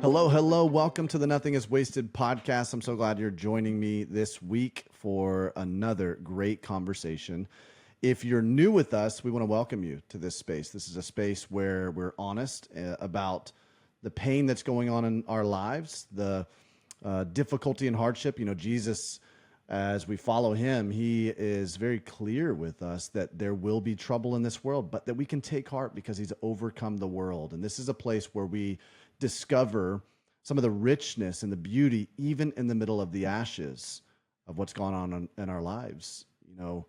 Hello, hello. Welcome to the Nothing is Wasted podcast. I'm so glad you're joining me this week for another great conversation. If you're new with us, we want to welcome you to this space. This is a space where we're honest about the pain that's going on in our lives, the difficulty and hardship. You know, Jesus, as we follow him, he is very clear with us that there will be trouble in this world, but that we can take heart because he's overcome the world. And this is a place where we discover some of the richness and the beauty, even in the middle of the ashes of what's gone on in our lives. You know,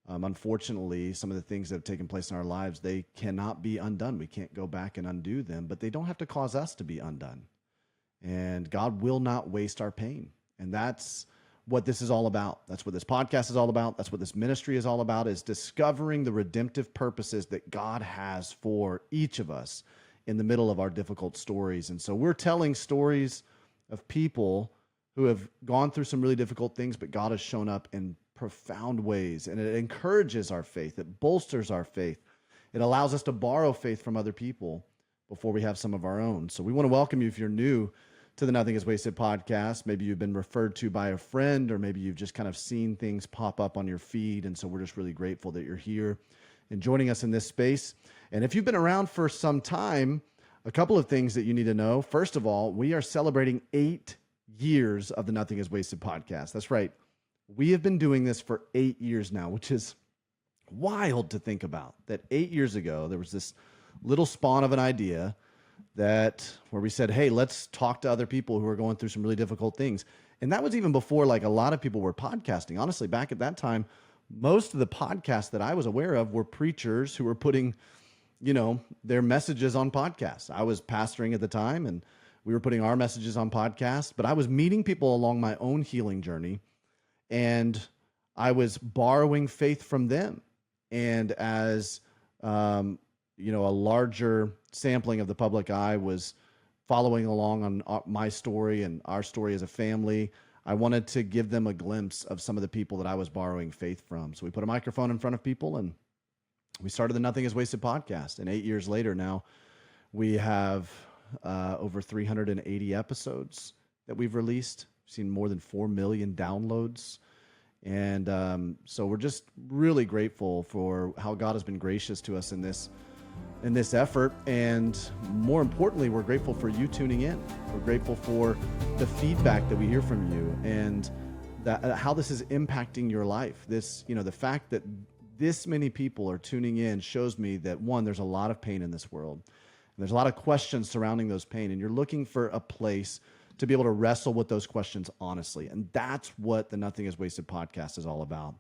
unfortunately, some of the things that have taken place in our lives, they cannot be undone. We can't go back and undo them, but they don't have to cause us to be undone. And God will not waste our pain. And that's what this is all about. That's what this podcast is all about. That's what this ministry is all about, is discovering the redemptive purposes that God has for each of us in the middle of our difficult stories. And so we're telling stories of people who have gone through some really difficult things, but God has shown up in profound ways, and it encourages our faith. It bolsters our faith. It allows us to borrow faith from other people before we have some of our own. So we want to welcome you if you're new to the Nothing is Wasted podcast. Maybe you've been referred to by a friend, or maybe you've just kind of seen things pop up on your feed. And so we're just really grateful that you're here and joining us in this space. And if you've been around for some time, a couple of things that you need to know. First of all, we are celebrating 8 years of the Nothing is Wasted podcast. That's right. We have been doing this for 8 years now, which is wild to think about. That 8 years ago, there was this little spawn of an idea where we said, hey, let's talk to other people who are going through some really difficult things. And that was even before like a lot of people were podcasting. Honestly, back at that time, most of the podcasts that I was aware of were preachers who were putting, you know, their messages on podcasts. I was pastoring at the time, and we were putting our messages on podcasts, but I was meeting people along my own healing journey, and I was borrowing faith from them. And as, you know, a larger sampling of the public eye was following along on my story and our story as a family, I wanted to give them a glimpse of some of the people that I was borrowing faith from. So we put a microphone in front of people, and we started the Nothing is Wasted podcast. And 8 years later now, we have over 380 episodes that we've released. We've seen more than 4 million downloads. And so we're just really grateful for how God has been gracious to us in this effort. And more importantly, we're grateful for you tuning in. We're grateful for the feedback that we hear from you, and how this is impacting your life. This, you know, the fact that this many people are tuning in shows me that, one, there's a lot of pain in this world. And there's a lot of questions surrounding those pain, and you're looking for a place to be able to wrestle with those questions honestly. And that's what the Nothing is Wasted podcast is all about.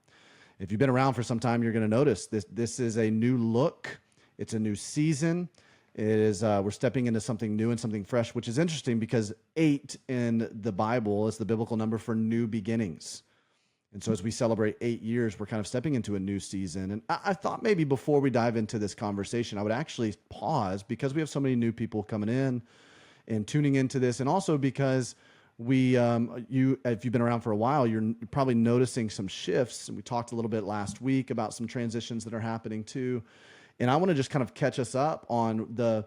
If you've been around for some time, you're going to notice this is a new look. It's a new season. It is we're stepping into something new and something fresh, which is interesting because 8 in the Bible is the biblical number for new beginnings. And so as we celebrate 8 years, we're kind of stepping into a new season. And I thought maybe before we dive into this conversation, I would actually pause, because we have so many new people coming in and tuning into this. And also because if you've been around for a while, you're probably noticing some shifts. And we talked a little bit last week about some transitions that are happening too. And I want to just kind of catch us up on the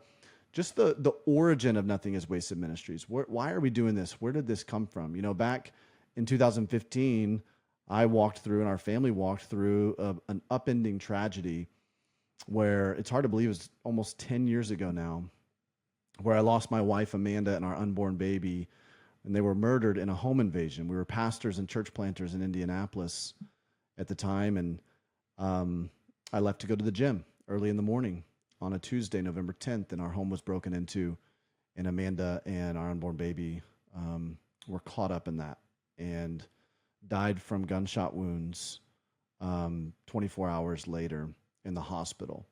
origin of Nothing is Wasted Ministries. Why are we doing this? Where did this come from? You know, back in 2015, I walked through, and our family walked through an upending tragedy where it's hard to believe it was almost 10 years ago now, where I lost my wife, Amanda, and our unborn baby, and they were murdered in a home invasion. We were pastors and church planters in Indianapolis at the time, and I left to go to the gym early in the morning on a Tuesday, November 10th, and our home was broken into, and Amanda and our unborn baby were caught up in that and died from gunshot wounds 24 hours later in the hospital.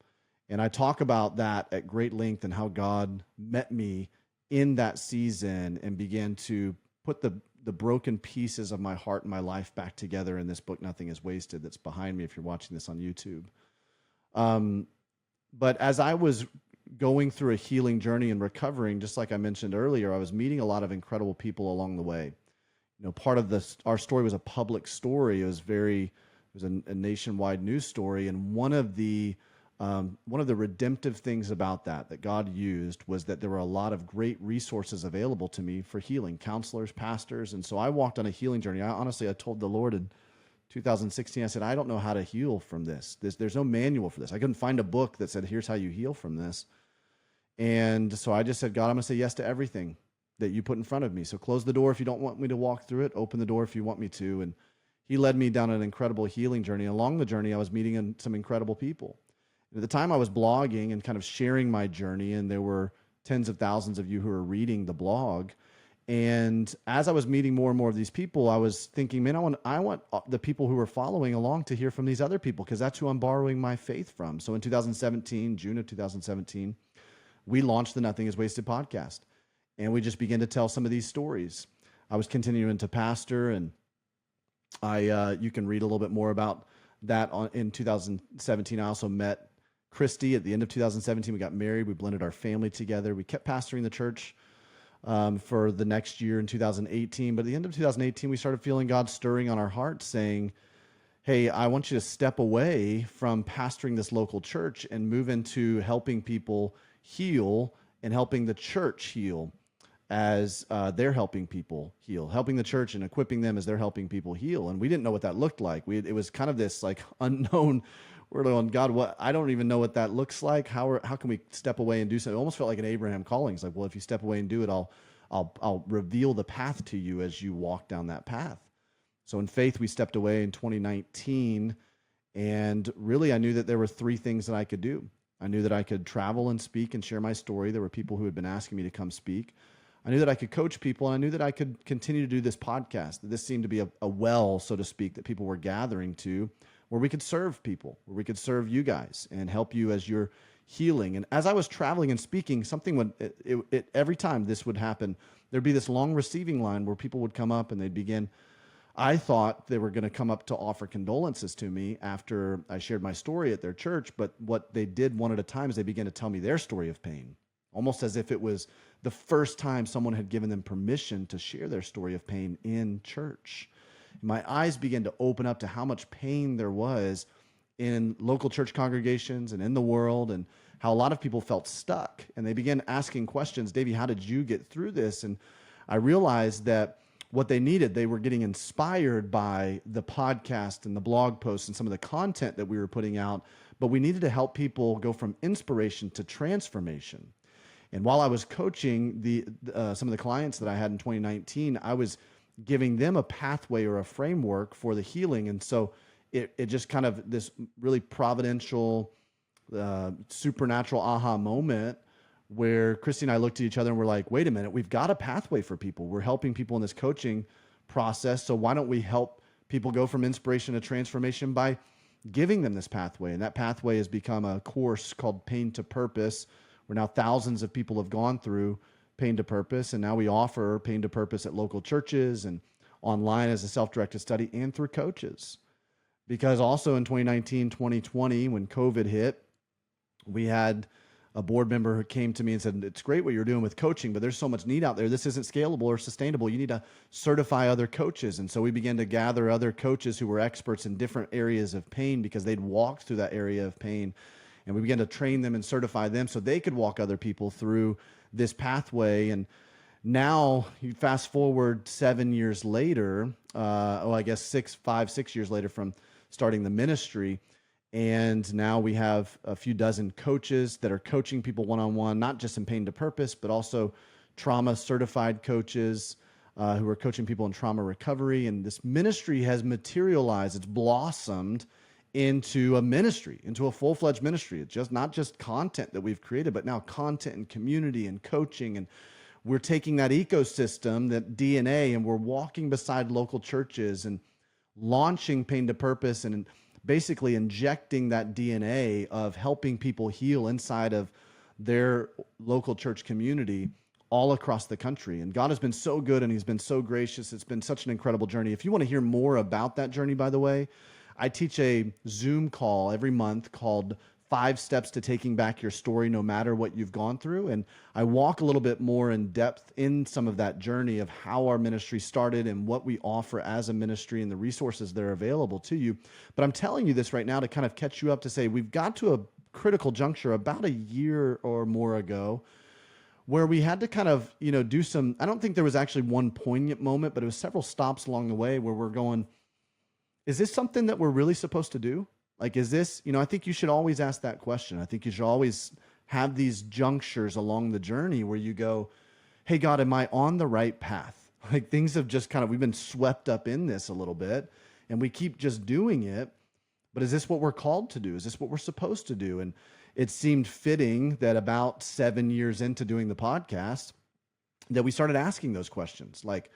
And I talk about that at great length, and how God met me in that season and began to put the broken pieces of my heart and my life back together in this book, Nothing is Wasted, that's behind me if you're watching this on YouTube. But as I was going through a healing journey and recovering, just like I mentioned earlier, I was meeting a lot of incredible people along the way. You know, part of our story was a public story. It was a nationwide news story. And one of the one of the redemptive things about that God used was that there were a lot of great resources available to me for healing, counselors, pastors. And so I walked on a healing journey. I told the Lord in 2016, I said, I don't know how to heal from this. There's no manual for this. I couldn't find a book that said, here's how you heal from this. And so I just said, God, I'm going to say yes to everything that you put in front of me. So close the door if you don't want me to walk through it. Open the door if you want me to. And he led me down an incredible healing journey. Along the journey, I was meeting some incredible people. At the time, I was blogging and kind of sharing my journey, and there were tens of thousands of you who were reading the blog. And as I was meeting more and more of these people, I was thinking, man, I want the people who are following along to hear from these other people, because that's who I'm borrowing my faith from. So in 2017, June of 2017, we launched the Nothing is Wasted podcast, and we just began to tell some of these stories. I was continuing to pastor, and you can read a little bit more about that in 2017. I also met Christy at the end of 2017. We got married. We blended our family together. We kept pastoring the church for the next year in 2018. But at the end of 2018, we started feeling God stirring on our hearts, saying, hey, I want you to step away from pastoring this local church and move into helping people heal and helping the church heal as they're helping people heal, helping the church and equipping them as they're helping people heal. And we didn't know what that looked like. It was kind of this like unknown. We're going, God, I don't even know what that looks like. How can we step away and do something? It almost felt like an Abraham calling. It's like, well, if you step away and do it, I'll reveal the path to you as you walk down that path. So in faith, we stepped away in 2019, and really I knew that there were three things that I could do. I knew that I could travel and speak and share my story. There were people who had been asking me to come speak. I knew that I could coach people, and I knew that I could continue to do this podcast. This seemed to be a well, so to speak, that people were gathering to, where we could serve people, where we could serve you guys and help you as you're healing. And as I was traveling and speaking, something would, every time this would happen, there'd be this long receiving line where people would come up and they'd begin. I thought they were going to come up to offer condolences to me after I shared my story at their church. But what they did one at a time is they began to tell me their story of pain, almost as if it was the first time someone had given them permission to share their story of pain in church. My eyes began to open up to how much pain there was in local church congregations and in the world, and how a lot of people felt stuck. And they began asking questions, Davey, how did you get through this? And I realized that what they needed, they were getting inspired by the podcast and the blog posts and some of the content that we were putting out, but we needed to help people go from inspiration to transformation. And while I was coaching some of the clients that I had in 2019, I was giving them a pathway or a framework for the healing. And so it just kind of this really providential, supernatural aha moment where Christy and I looked at each other and we're like, wait a minute, we've got a pathway for people. We're helping people in this coaching process. So why don't we help people go from inspiration to transformation by giving them this pathway? And that pathway has become a course called Pain to Purpose, where now thousands of people have gone through Pain to Purpose. And now we offer Pain to Purpose at local churches and online as a self-directed study and through coaches. Because also in 2019, 2020, when COVID hit, we had a board member who came to me and said, it's great what you're doing with coaching, but there's so much need out there. This isn't scalable or sustainable. You need to certify other coaches. And so we began to gather other coaches who were experts in different areas of pain because they'd walked through that area of pain. And we began to train them and certify them so they could walk other people through this pathway. And now you fast forward 7 years later, I guess 6 years later from starting the ministry. And now we have a few dozen coaches that are coaching people one-on-one, not just in Pain to Purpose, but also trauma certified coaches who are coaching people in trauma recovery. And this ministry has materialized, it's blossomed into a ministry, into a full-fledged ministry. It's just not just content that we've created, but now content and community and coaching. And we're taking that ecosystem, that DNA, and we're walking beside local churches and launching Pain to Purpose and basically injecting that DNA of helping people heal inside of their local church community all across the country. And God has been so good and he's been so gracious. It's been such an incredible journey. If you want to hear more about that journey, by the way, I teach a Zoom call every month called 5 Steps to Taking Back Your Story No Matter What You've Gone Through. And I walk a little bit more in depth in some of that journey of how our ministry started and what we offer as a ministry and the resources that are available to you. But I'm telling you this right now to kind of catch you up to say we've got to critical juncture about a year or more ago where we had to kind of, do some, I don't think there was actually one poignant moment, but it was several stops along the way where we're going, is this something that we're really supposed to do? Like, is this, I think you should always ask that question. I think you should always have these junctures along the journey where you go, hey, God, am I on the right path? Like things have just kind of, we've been swept up in this a little bit and we keep just doing it. But is this what we're called to do? Is this what we're supposed to do? And it seemed fitting that about 7 years into doing the podcast that we started asking those questions. Like,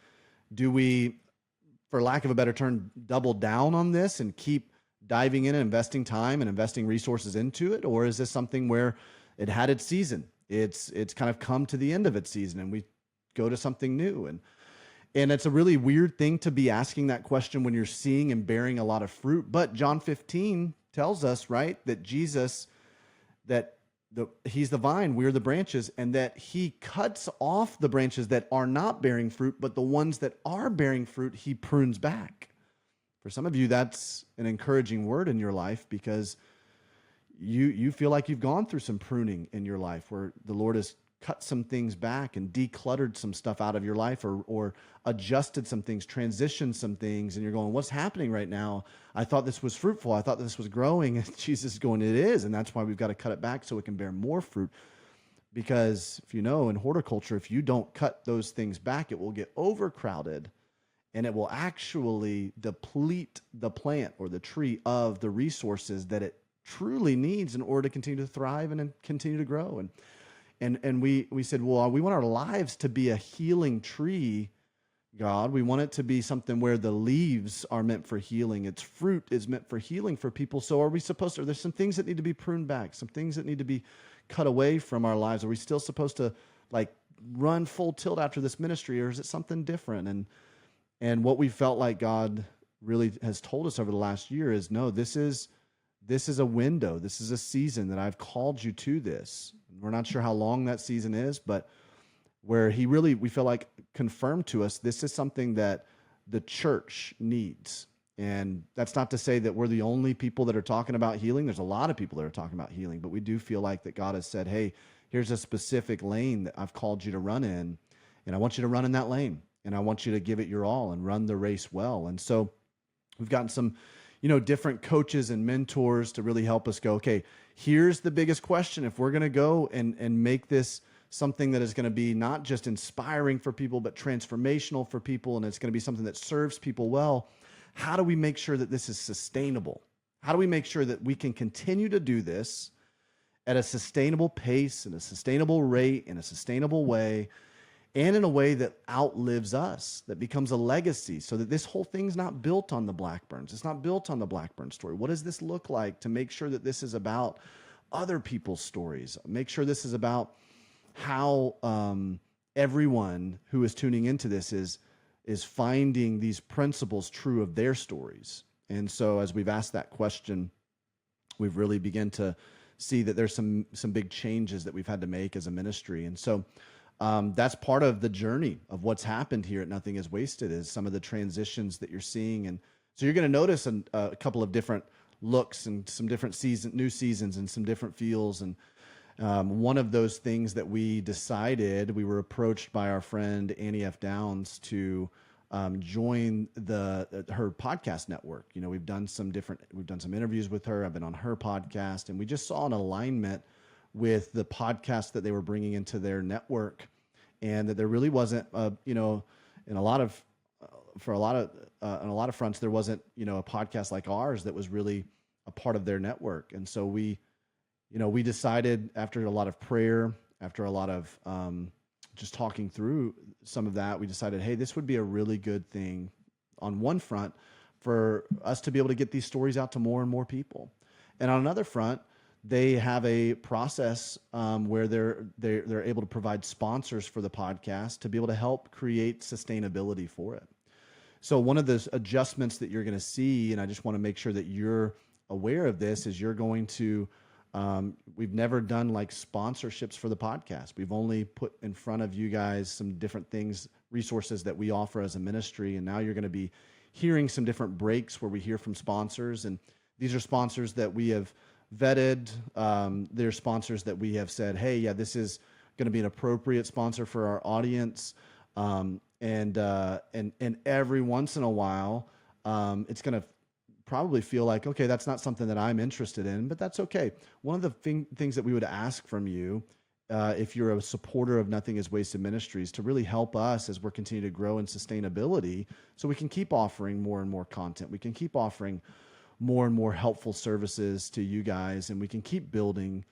do we, for lack of a better term, double down on this and keep diving in and investing time and investing resources into it? Or is this something where it had its season? It's kind of come to the end of its season and we go to something new. And it's a really weird thing to be asking that question when you're seeing and bearing a lot of fruit. But John 15 tells us, right, that Jesus, he's the vine, we're the branches, and that he cuts off the branches that are not bearing fruit, but the ones that are bearing fruit, he prunes back. For some of you, that's an encouraging word in your life because you feel like you've gone through some pruning in your life where the Lord has cut some things back and decluttered some stuff out of your life or adjusted some things, transitioned some things, and you're going, what's happening right now? I thought this was fruitful. I thought this was growing. And Jesus is going, it is. And that's why we've got to cut it back so it can bear more fruit. Because if you know, in horticulture, if you don't cut those things back, it will get overcrowded and it will actually deplete the plant or the tree of the resources that it truly needs in order to continue to thrive and continue to grow. And we said, well, we want our lives to be a healing tree, God. We want it to be something where the leaves are meant for healing. Its fruit is meant for healing for people. So are we supposed to, there's some things that need to be pruned back, some things that need to be cut away from our lives. Are we still supposed to like run full tilt after this ministry, or is it something different? And what we felt like God really has told us over the last year is, no, this is a window. This is a season that I've called you to this. We're not sure how long that season is, but where he really, we feel like, confirmed to us, this is something that the church needs. And that's not to say that we're the only people that are talking about healing. There's a lot of people that are talking about healing, but we do feel like that God has said, hey, here's a specific lane that I've called you to run in, and I want you to run in that lane, and I want you to give it your all and run the race well. And so we've gotten some different coaches and mentors to really help us go, okay, here's the biggest question. If we're going to go and make this something that is going to be not just inspiring for people, but transformational for people, and it's going to be something that serves people well, how do we make sure that this is sustainable? How do we make sure that we can continue to do this at a sustainable pace, and a sustainable rate, in a sustainable way, and in a way that outlives us, that becomes a legacy, so that this whole thing's not built on the Blackburns. It's not built on the Blackburn story. What does this look like to make sure that this is about other people's stories? Make sure this is about how everyone who is tuning into this is finding these principles true of their stories. And so as we've asked that question, we've really begun to see that there's some big changes that we've had to make as a ministry. And so that's part of the journey of what's happened here at Nothing is Wasted, is some of the transitions that you're seeing. And so you're going to notice a couple of different looks and some different new seasons and some different feels. And one of those things that we decided, we were approached by our friend Annie F. Downs to join her podcast network. We've done some interviews with her. I've been on her podcast, and we just saw an alignment with the podcast that they were bringing into their network, and that there really wasn't, in a lot of fronts, there wasn't, a podcast like ours that was really a part of their network. And so we decided, after a lot of prayer, after a lot of just talking through some of that, we decided, hey, this would be a really good thing on one front for us to be able to get these stories out to more and more people. And on another front, they have a process where they're able to provide sponsors for the podcast to be able to help create sustainability for it. So one of the adjustments that you're going to see, and I just want to make sure that you're aware of this, is you're going to, we've never done like sponsorships for the podcast. We've only put in front of you guys some different things, resources that we offer as a ministry. And now you're going to be hearing some different breaks where we hear from sponsors. And these are sponsors that we have vetted. They're sponsors that we have said, hey, yeah, this is going to be an appropriate sponsor for our audience. And every once in a while, it's going to probably feel like, okay, that's not something that I'm interested in, but that's okay. One of the things that we would ask from you, if you're a supporter of Nothing is Wasted Ministries, to really help us as we're continuing to grow in sustainability, so we can keep offering more and more content. We can keep offering more and more helpful services to you guys, and we can keep building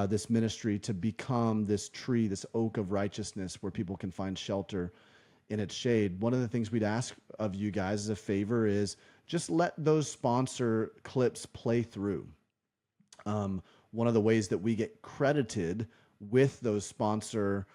this ministry to become this tree, this oak of righteousness, where people can find shelter in its shade. One of the things we'd ask of you guys as a favor is just let those sponsor clips play through. One of the ways that we get credited with those sponsor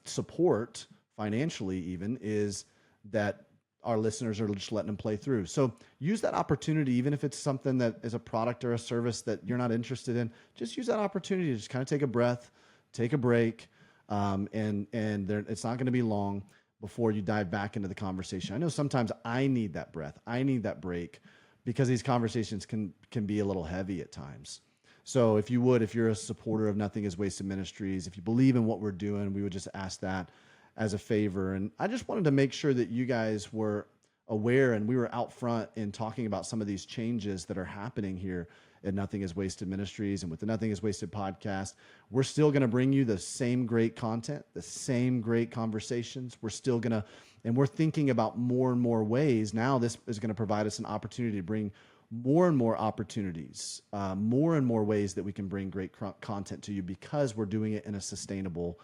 support financially even is that our listeners are just letting them play through. So use that opportunity, even if it's something that is a product or a service that you're not interested in, just use that opportunity to just kind of take a breath, take a break. It's not going to be long before you dive back into the conversation. I know sometimes I need that breath. I need that break, because these conversations can be a little heavy at times. So if you're a supporter of Nothing is Wasted Ministries, if you believe in what we're doing, we would just ask that as a favor. And I just wanted to make sure that you guys were aware and we were out front in talking about some of these changes that are happening here at Nothing is Wasted Ministries and with the Nothing is Wasted podcast. We're still going to bring you the same great content, the same great conversations. We're thinking about more and more ways. Now this is going to provide us an opportunity to bring more and more opportunities, more and more ways that we can bring great content to you, because we're doing it in a sustainable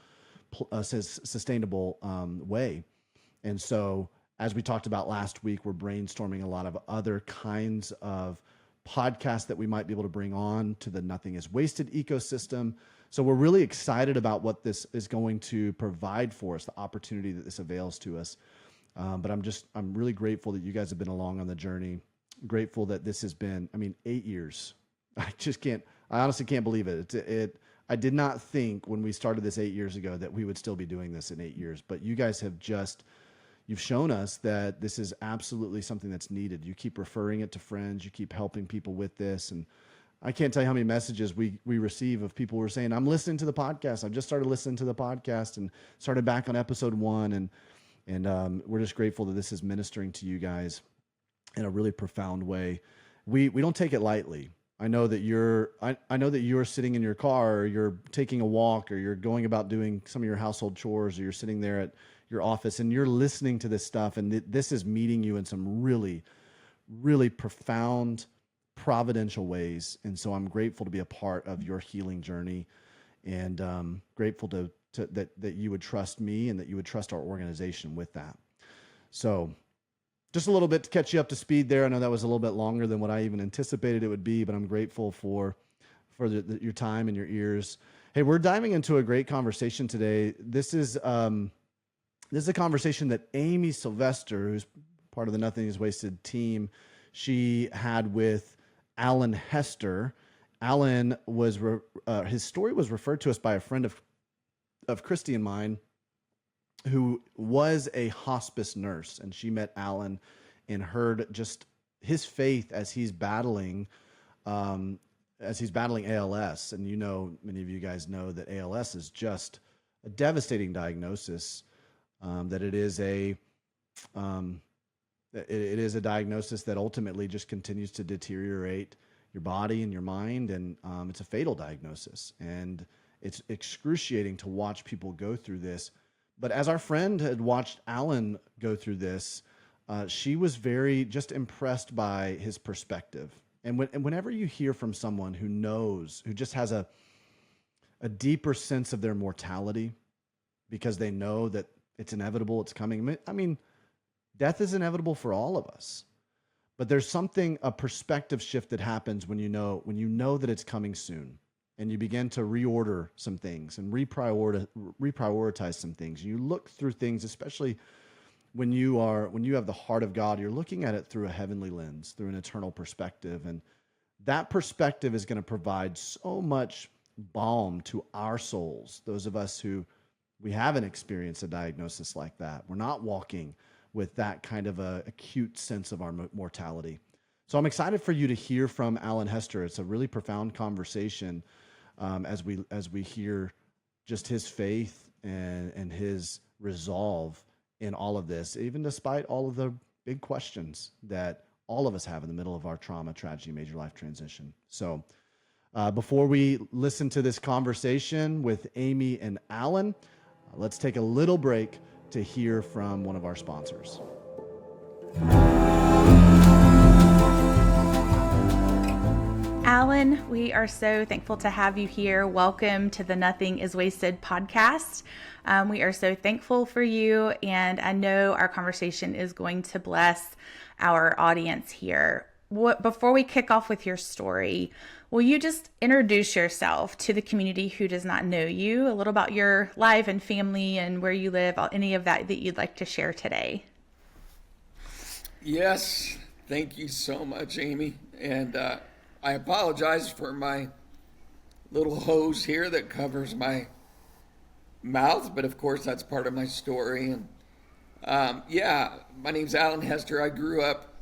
way. And so, as we talked about last week, we're brainstorming a lot of other kinds of podcasts that we might be able to bring on to the Nothing is Wasted ecosystem. So we're really excited about what this is going to provide for us, the opportunity that this avails to us. But I'm really grateful that you guys have been along on the journey. Grateful that this has been, 8 years. I honestly can't believe it. I did not think when we started this 8 years ago that we would still be doing this in 8 years, but you guys you've shown us that this is absolutely something that's needed. You keep referring it to friends, you keep helping people with this. And I can't tell you how many messages we receive of people who are saying, I'm listening to the podcast. I've just started listening to the podcast and started back on episode 1. And we're just grateful that this is ministering to you guys in a really profound way. We don't take it lightly. I know that you're sitting in your car, or you're taking a walk, or you're going about doing some of your household chores, or you're sitting there at your office and you're listening to this stuff, and this is meeting you in some really, really profound, providential ways. And so I'm grateful to be a part of your healing journey, and grateful that you would trust me and that you would trust our organization with that. So just a little bit to catch you up to speed there. I know that was a little bit longer than what I even anticipated it would be, but I'm grateful for your time and your ears. Hey, we're diving into a great conversation today. This is a conversation that Amy Sylvestre, who's part of the Nothing is Wasted team, she had with Alan Hester. Alan his story was referred to us by a friend of Christy and mine, who was a hospice nurse, and she met Alan and heard just his faith as he's battling ALS. And many of you guys know that ALS is just a devastating diagnosis. That it is a diagnosis that ultimately just continues to deteriorate your body and your mind, and it's a fatal diagnosis, and it's excruciating to watch people go through this. But as our friend had watched Alan go through this, she was very just impressed by his perspective. And whenever you hear from someone who just has a deeper sense of their mortality, because they know that it's inevitable, it's coming. Death is inevitable for all of us. But there's a perspective shift that happens when you know that it's coming soon, and you begin to reorder some things and reprioritize some things. You look through things, especially when you have the heart of God, you're looking at it through a heavenly lens, through an eternal perspective. And that perspective is going to provide so much balm to our souls, those of us who we haven't experienced a diagnosis like that. We're not walking with that kind of a acute sense of our mortality. So I'm excited for you to hear from Alan Hester. It's a really profound conversation as we hear just his faith and his resolve in all of this, even despite all of the big questions that all of us have in the middle of our trauma, tragedy, major life transition. So before we listen to this conversation with Amy and Alan, let's take a little break to hear from one of our sponsors. Alan, we are so thankful to have you here. Welcome to the Nothing is Wasted podcast. We are so thankful for you, and I know our conversation is going to bless our audience here. Before we kick off with your story, will you just introduce yourself to the community who does not know you, a little about your life and family and where you live, any of that you'd like to share today? Yes, thank you so much, Amy. And I apologize for my little hose here that covers my mouth, but of course that's part of my story. And my name's Alan Hester. I grew up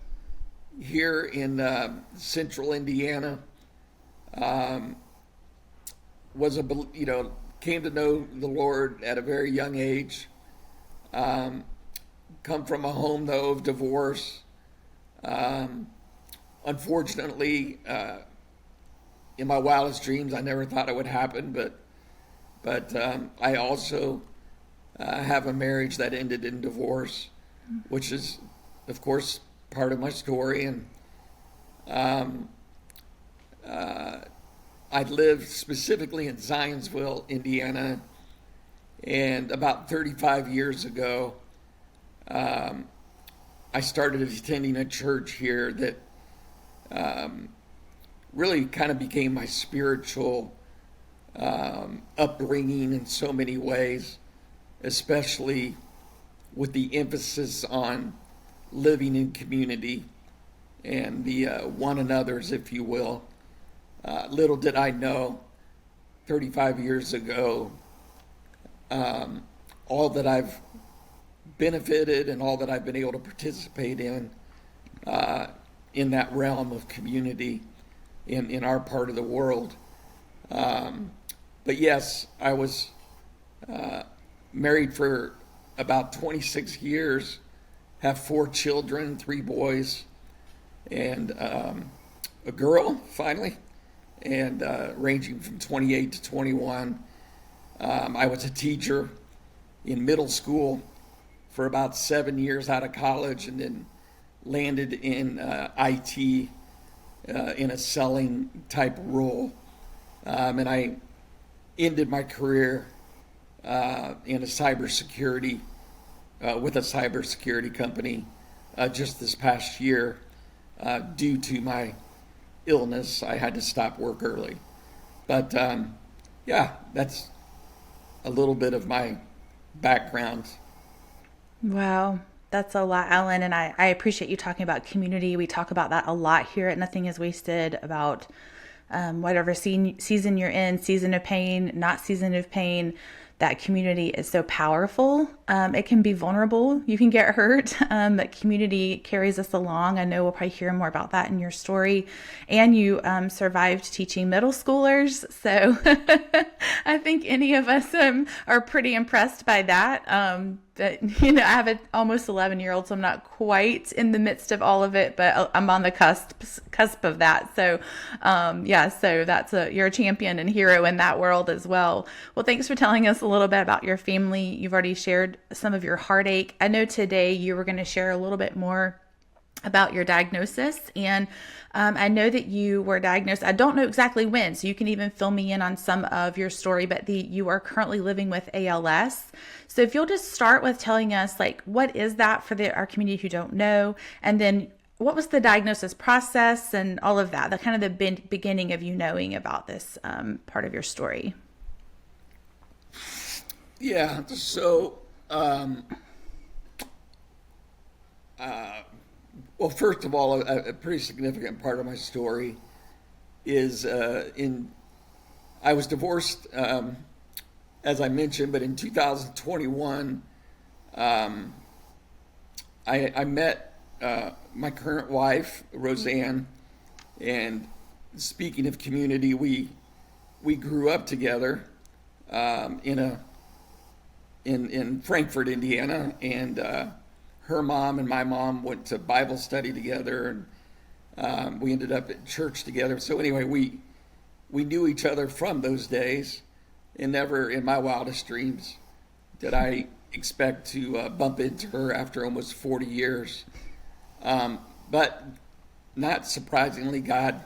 here in central Indiana. Came to know the Lord at a very young age. Come from a home though of divorce. Unfortunately, in my wildest dreams, I never thought it would happen, but I also have a marriage that ended in divorce, which is, of course, part of my story. And I live specifically in Zionsville, Indiana, and about 35 years ago, I started attending a church here that really kind of became my spiritual upbringing in so many ways, especially with the emphasis on living in community and the one another's, if you will. Little did I know 35 years ago, all that I've benefited and all that I've been able to participate in that realm of community in our part of the world. But yes, I was married for about 26 years, have 4 children, 3 boys, and a girl, finally, and ranging from 28 to 21. I was a teacher in middle school for about 7 years out of college, and then landed in IT in a selling type role. And I ended my career in a cybersecurity, with a cybersecurity company just this past year. Due to my illness, I had to stop work early. But that's a little bit of my background. Wow, that's a lot, Alan. And I appreciate you talking about community. We talk about that a lot here at Nothing is Wasted, about whatever season you're in, season of pain, not season of pain. That community is so powerful. It can be vulnerable. You can get hurt, but community carries us along. I know we'll probably hear more about that in your story. And you survived teaching middle schoolers. So I think any of us are pretty impressed by that. But, I have an almost 11-year-old, so I'm not quite in the midst of all of it, but I'm on the cusp of that. So, so you're a champion and hero in that world as well. Well, thanks for telling us a little bit about your family. You've already shared some of your heartache. I know today you were going to share a little bit more about your diagnosis, and I know that you were diagnosed, I don't know exactly when, so you can even fill me in on some of your story, but you are currently living with ALS. So if you'll just start with telling us, what is that for our community who don't know, and then what was the diagnosis process and all of that, the kind of the beginning of you knowing about this part of your story. Yeah, so well, first of all, a pretty significant part of my story is I was divorced, as I mentioned, but in 2021, I met my current wife, Roseanne, and speaking of community, we grew up together in Frankfort, Indiana, and her mom and my mom went to Bible study together, and we ended up at church together. So anyway, we knew each other from those days, and never in my wildest dreams did I expect to bump into her after almost 40 years. But not surprisingly, God,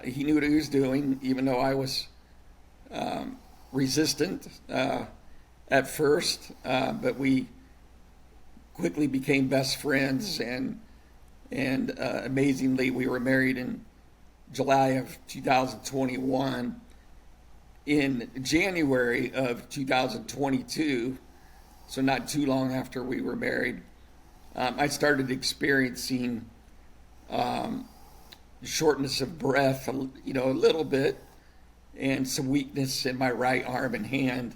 he knew what he was doing, even though I was resistant at first, but we quickly became best friends, and amazingly, we were married in July of 2021. In January of 2022, so not too long after we were married, I started experiencing shortness of breath, a little bit, and some weakness in my right arm and hand.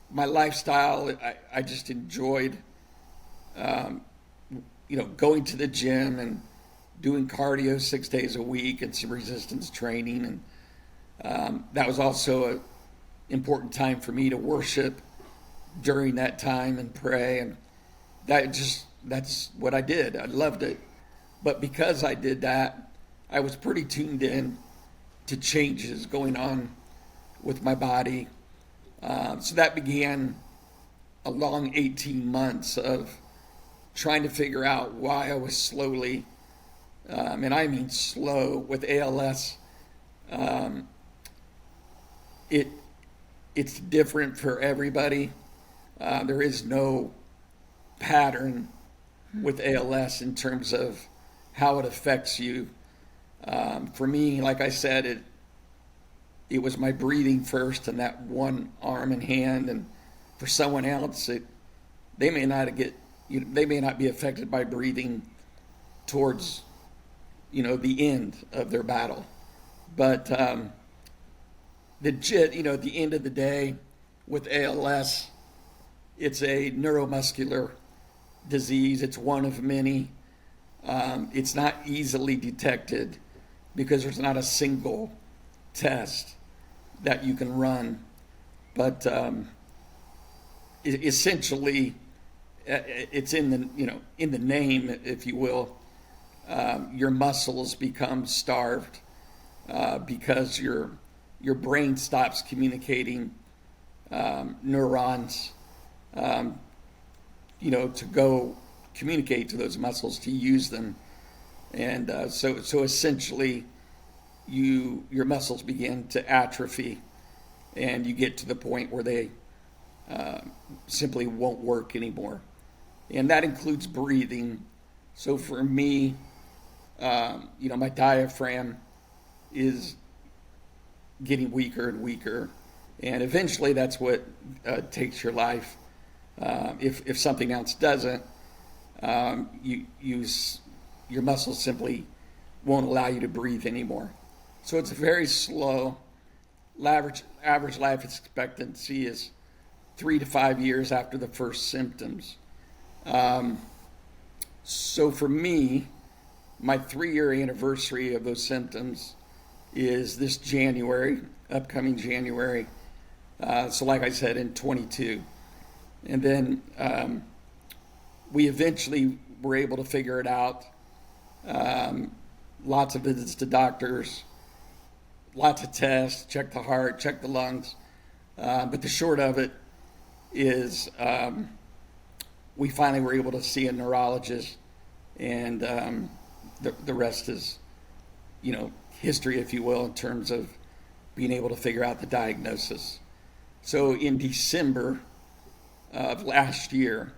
My lifestyle, I just enjoyed, going to the gym and doing cardio 6 days a week and some resistance training. And that was also an important time for me to worship during that time and pray. And that's what I did. I loved it. But because I did that, I was pretty tuned in to changes going on with my body. So that began a long 18 months of trying to figure out why I was slowly, and I mean slow, with ALS. It's different for everybody. There is no pattern with ALS in terms of how it affects you. For me, like I said, it was my breathing first and that one arm and hand, and for someone else, they may not be affected by breathing towards the end of their battle. But at the end of the day, with ALS, it's a neuromuscular disease. It's one of many. It's not easily detected because there's not a single test that you can run. But essentially, it's in the name, if you will. Your muscles become starved because your brain stops communicating neurons, to go communicate to those muscles to use them, and so essentially, your muscles begin to atrophy, and you get to the point where they simply won't work anymore, and that includes breathing. So for me, my diaphragm is getting weaker and weaker, and eventually that's what takes your life. If something else doesn't, your muscles simply won't allow you to breathe anymore. So it's very slow. Average life expectancy is 3 to 5 years after the first symptoms. So for me, my 3-year anniversary of those symptoms is this upcoming January. So like I said, in 22. And then we eventually were able to figure it out. Lots of visits to doctors, lots of tests, check the heart, check the lungs. But the short of it is we finally were able to see a neurologist, and the rest is, history, if you will, in terms of being able to figure out the diagnosis. So in December of last year,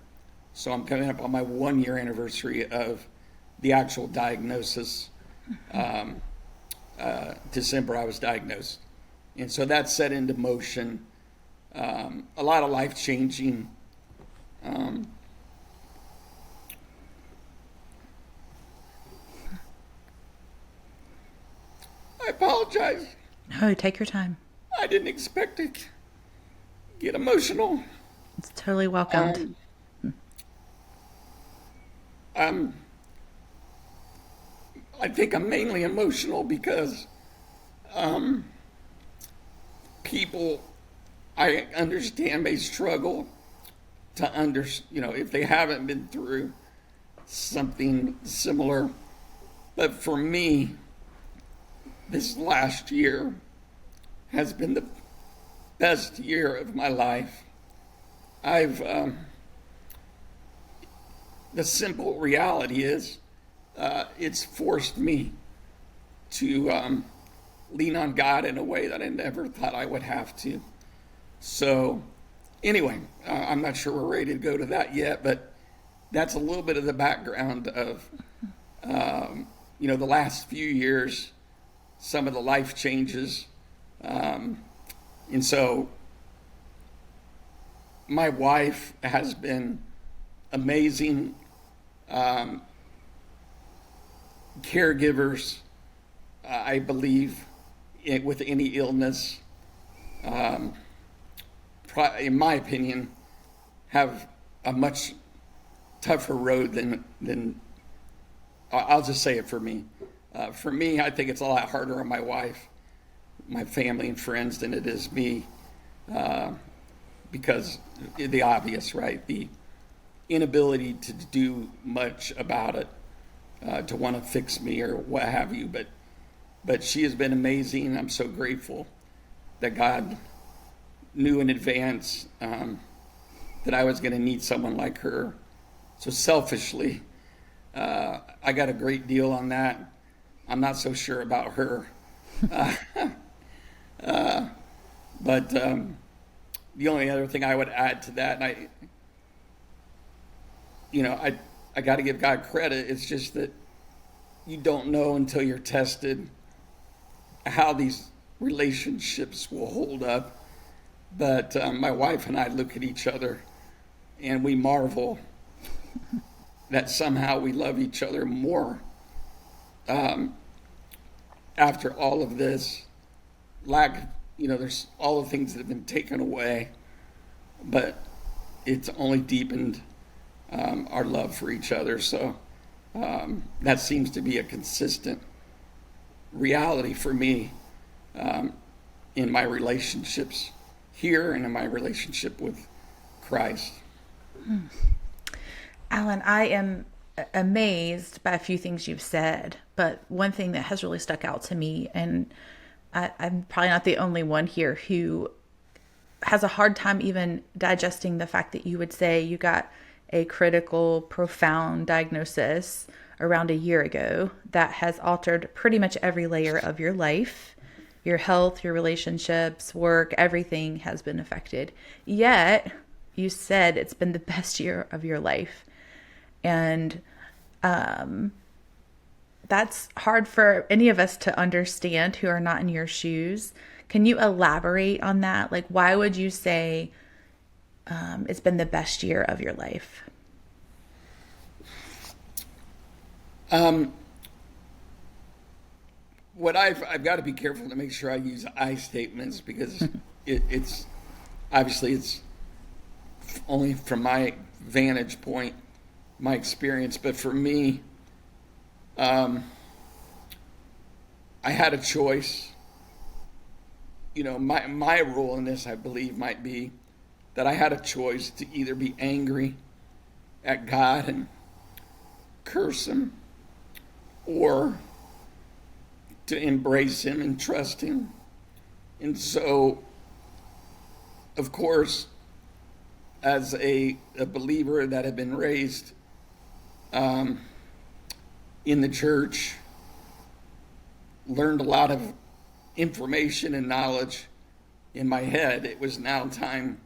so I'm coming up on my 1-year anniversary of the actual diagnosis. December I was diagnosed. And so that set into motion a lot of life-changing I apologize. No, take your time. I didn't expect to get emotional. It's totally welcomed. I think I'm mainly emotional because people I understand may struggle to if they haven't been through something similar. But for me, this last year has been the best year of my life. The simple reality is, it's forced me to lean on God in a way that I never thought I would have to. So anyway, I'm not sure we're ready to go to that yet, but that's a little bit of the background of, the last few years, some of the life changes. And so my wife has been amazing. Caregivers, I believe, with any illness, in my opinion, have a much tougher road than I'll just say it for me. For me, I think it's a lot harder on my wife, my family and friends than it is me, because the obvious, right? The inability to do much about it, to want to fix me or what have you. But she has been amazing. I'm so grateful that God knew in advance that I was going to need someone like her. So selfishly, I got a great deal on that. I'm not so sure about her. But the only other thing I would add to that, and I got to give God credit. It's just that you don't know until you're tested how these relationships will hold up. But my wife and I look at each other and we marvel that somehow we love each other more after all of this. There's all the things that have been taken away, but it's only deepened our love for each other. So that seems to be a consistent reality for me in my relationships here and in my relationship with Christ. Alan, I am amazed by a few things you've said, but one thing that has really stuck out to me, and I'm probably not the only one here who has a hard time even digesting the fact that you would say you got a critical, profound diagnosis around a year ago that has altered pretty much every layer of your life. Your health, your relationships, work, everything has been affected. Yet, you said it's been the best year of your life. And that's hard for any of us to understand who are not in your shoes. Can you elaborate on that? Like, why would you say it's been the best year of your life? What I've got to be careful to make sure I use I statements, because it's obviously it's only from my vantage point, my experience. But for me, I had a choice. My role in this, I believe, might be that I had a choice to either be angry at God and curse him, or to embrace him and trust him. And so, of course, as a believer that had been raised in the church, learned a lot of information and knowledge in my head, it was now time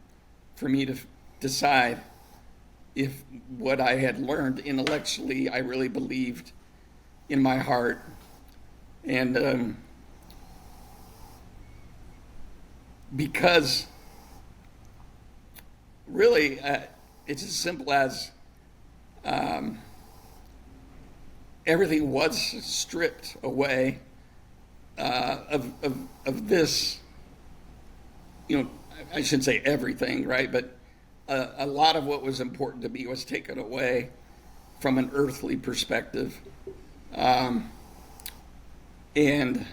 for me to decide if what I had learned intellectually I really believed in my heart. And because really it's as simple as everything was stripped away of this, I shouldn't say everything, right? But a lot of what was important to me was taken away from an earthly perspective. And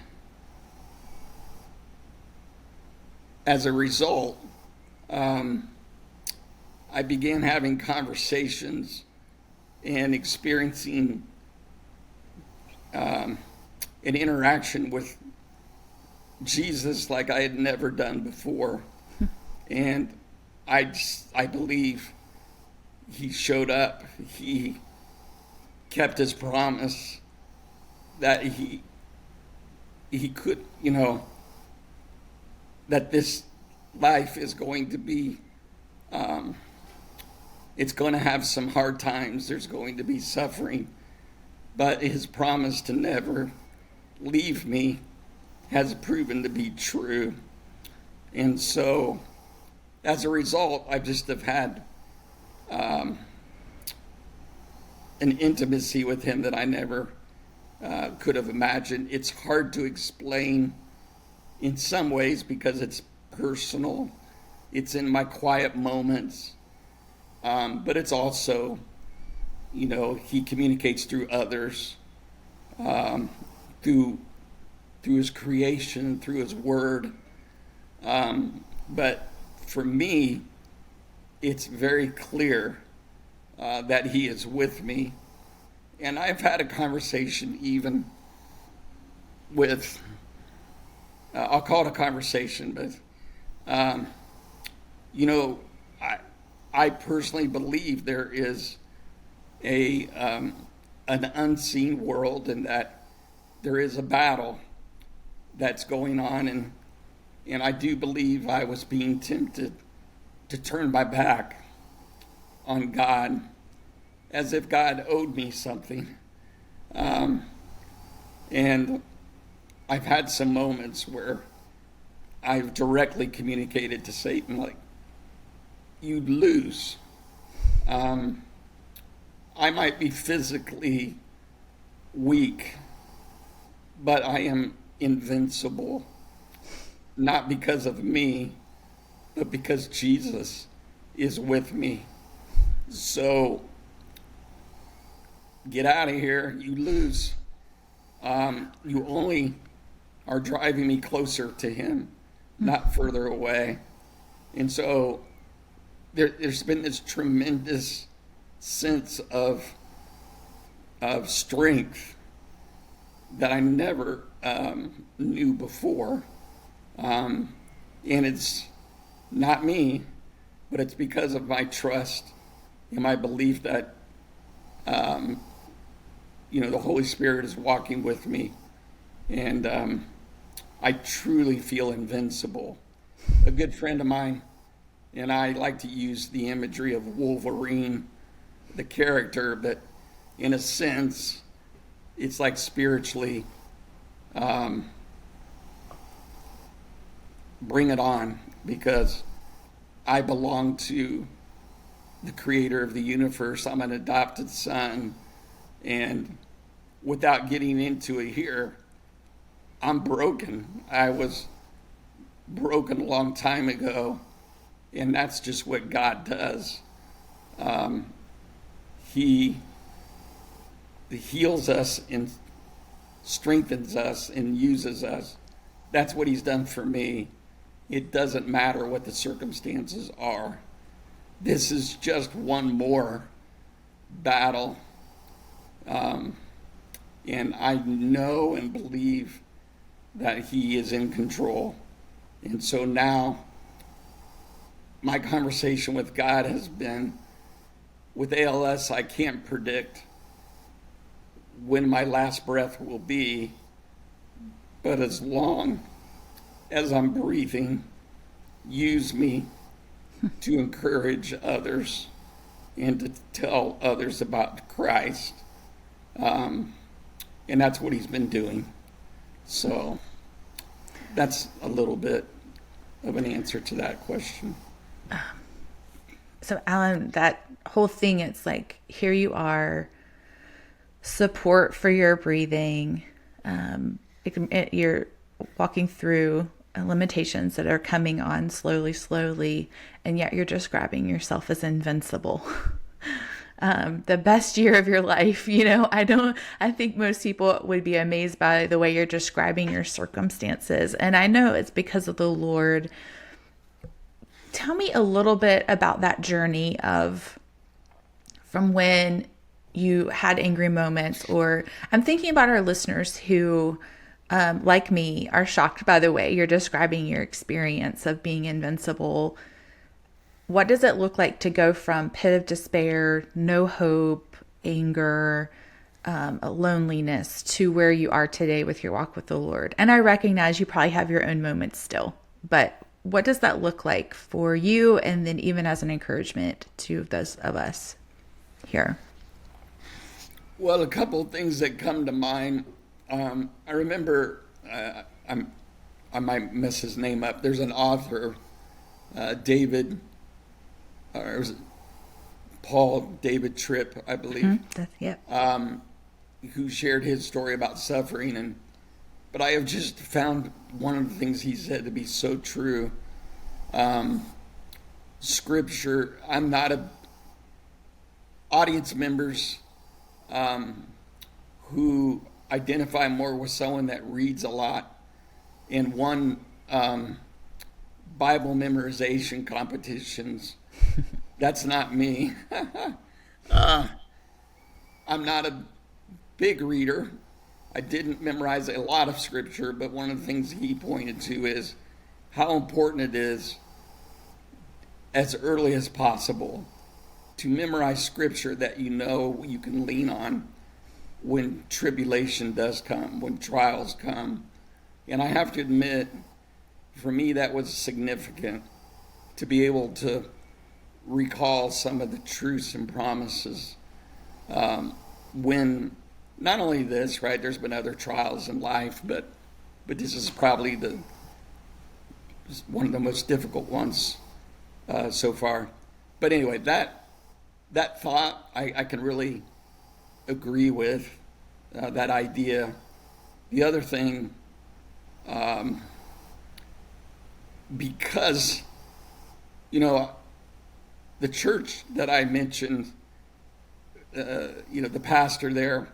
as a result, I began having conversations and experiencing an interaction with Jesus like I had never done before. And I believe he showed up. He kept his promise that he could, that this life is going to be, it's going to have some hard times. There's going to be suffering. But his promise to never leave me has proven to be true. And so, as a result, I just have had an intimacy with him that I never could have imagined. It's hard to explain in some ways because it's personal. It's in my quiet moments. But it's also, he communicates through others, through his creation, through his word. But for me, it's very clear that he is with me. And I've had a conversation even with, I'll call it a conversation, but, I personally believe there is an unseen world, and that there is a battle that's going on, and I do believe I was being tempted to turn my back on God, as if God owed me something. And I've had some moments where I've directly communicated to Satan, like, you lose. I might be physically weak, but I am invincible, not because of me, but because Jesus is with me. So get out of here, you lose. You only are driving me closer to him, not further away. And so there's been this tremendous sense of strength that I never knew before. And it's not me, but it's because of my trust and my belief that, the Holy Spirit is walking with me. And I truly feel invincible. A good friend of mine and I like to use the imagery of Wolverine, the character, but in a sense, it's like spiritually, bring it on, because I belong to the creator of the universe. I'm an adopted son, and without getting into it here, I'm broken. I was broken a long time ago, and that's just what God does. He heals us and strengthens us and uses us. That's what he's done for me. It doesn't matter what the circumstances are. This is just one more battle. And I know and believe that he is in control. And so now my conversation with God has been, with ALS, I can't predict when my last breath will be, but as long as I'm breathing, use me to encourage others and to tell others about Christ. And that's what he's been doing. So that's a little bit of an answer to that question. So Alan, that whole thing, it's like, here you are, support for your breathing. You're walking through limitations that are coming on slowly, and yet you're describing yourself as invincible. the best year of your life. I think most people would be amazed by the way you're describing your circumstances. And I know it's because of the Lord. Tell me a little bit about that journey of from when you had angry moments, or I'm thinking about our listeners who, like me, are shocked by the way you're describing your experience of being invincible. What does it look like to go from pit of despair, no hope, anger, loneliness to where you are today with your walk with the Lord? And I recognize you probably have your own moments still, but what does that look like for you? And then even as an encouragement to those of us here. Well, a couple of things that come to mind. I remember, I might mess his name up. There's an author, David, or it was Paul David Tripp, I believe, Yep. Who shared his story about suffering. But I have just found one of the things he said to be so true. Scripture, I'm not a audience members who identify more with someone that reads a lot and won Bible memorization competitions. That's not me. I'm not a big reader. I didn't memorize a lot of scripture, but one of the things he pointed to is how important it is as early as possible to memorize scripture that you can lean on when tribulation does come, when trials come. And I have to admit, for me, that was significant to be able to recall some of the truths and promises when not only this, right, there's been other trials in life, but this is probably one of the most difficult ones so far. But anyway, that thought I can really agree with, that idea. The other thing, because, the church that I mentioned, the pastor there,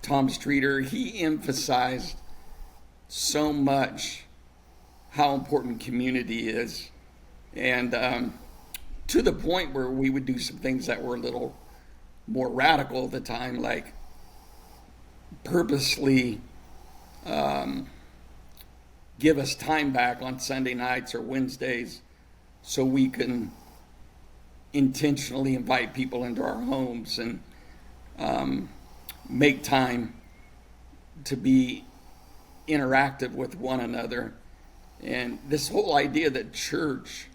Tom Streeter, he emphasized so much how important community is. And to the point where we would do some things that were a little more radical at the time, like purposely give us time back on Sunday nights or Wednesdays so we can intentionally invite people into our homes and make time to be interactive with one another. And this whole idea that church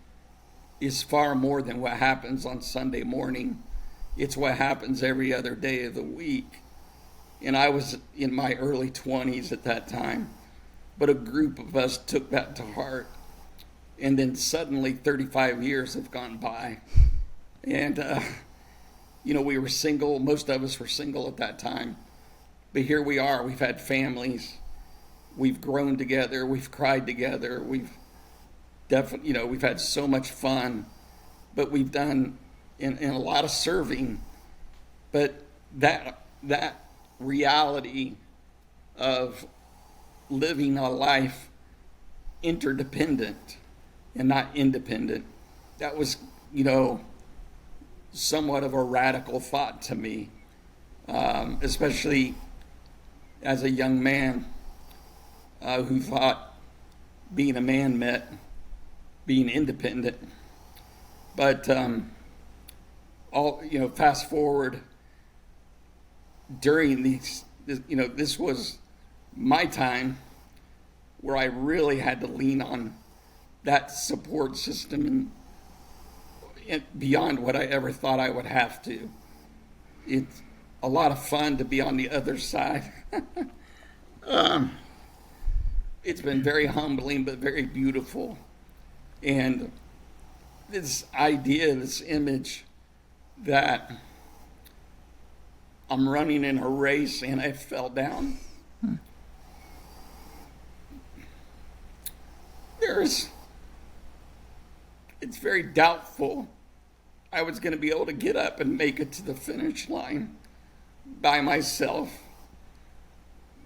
is far more than what happens on Sunday morning. It's what happens every other day of the week. And I was in my early 20s at that time, but a group of us took that to heart. And then suddenly 35 years have gone by. And, we were single. Most of us were single at that time. But here we are. We've had families. We've grown together. We've cried together. We've definitely, we've had so much fun. But we've done in a lot of serving. But that reality of living a life interdependent and not independent, that was, somewhat of a radical thought to me, especially as a young man who thought being a man meant being independent. But fast forward during this was my time where I really had to lean on that support system and beyond what I ever thought I would have to. It's a lot of fun to be on the other side. It's been very humbling, but very beautiful. And this idea, this image that I'm running in a race and I fell down. It's very doubtful I was going to be able to get up and make it to the finish line by myself.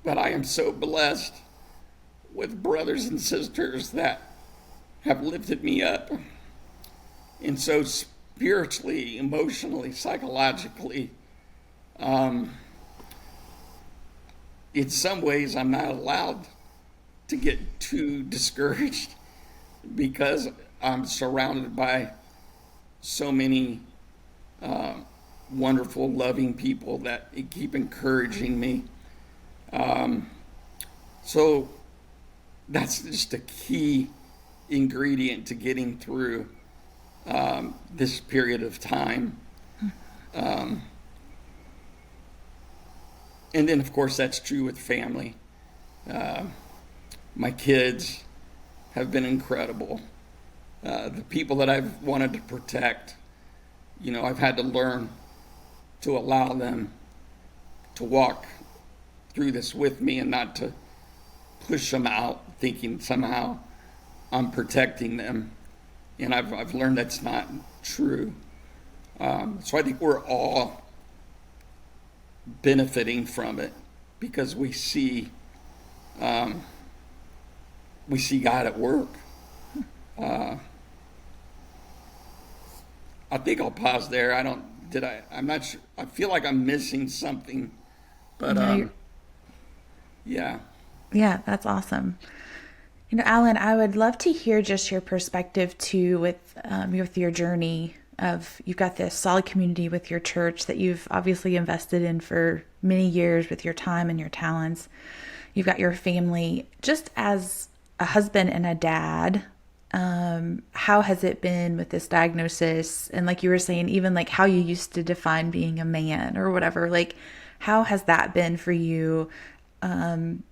But I am so blessed with brothers and sisters that have lifted me up. And so spiritually, emotionally, psychologically, in some ways I'm not allowed to get too discouraged because I'm surrounded by so many wonderful, loving people that keep encouraging me. So that's just a key ingredient to getting through this period of time. And then, of course, that's true with family. My kids have been incredible. The people that I've wanted to protect, I've had to learn to allow them to walk through this with me and not to push them out, thinking somehow I'm protecting them. And I've learned that's not true. So I think we're all benefiting from it because we see God at work. I think I'll pause there. I'm not sure. I feel like I'm missing something, but yeah. Yeah, that's awesome. Alan, I would love to hear just your perspective too with your journey of, you've got this solid community with your church that you've obviously invested in for many years with your time and your talents. You've got your family. Just as a husband and a dad, how has it been with this diagnosis? And like you were saying, even like how you used to define being a man or whatever, like how has that been for you?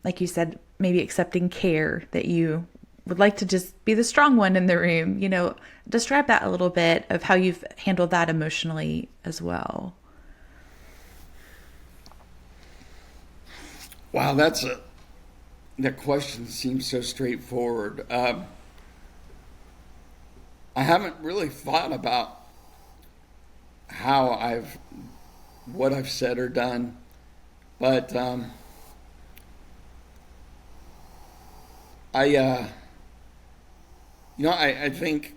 Like you said, maybe accepting care, that you would like to just be the strong one in the room. Describe that a little bit of how you've handled that emotionally as well. Wow, that question seems so straightforward. I haven't really thought about what I've said or done, but I think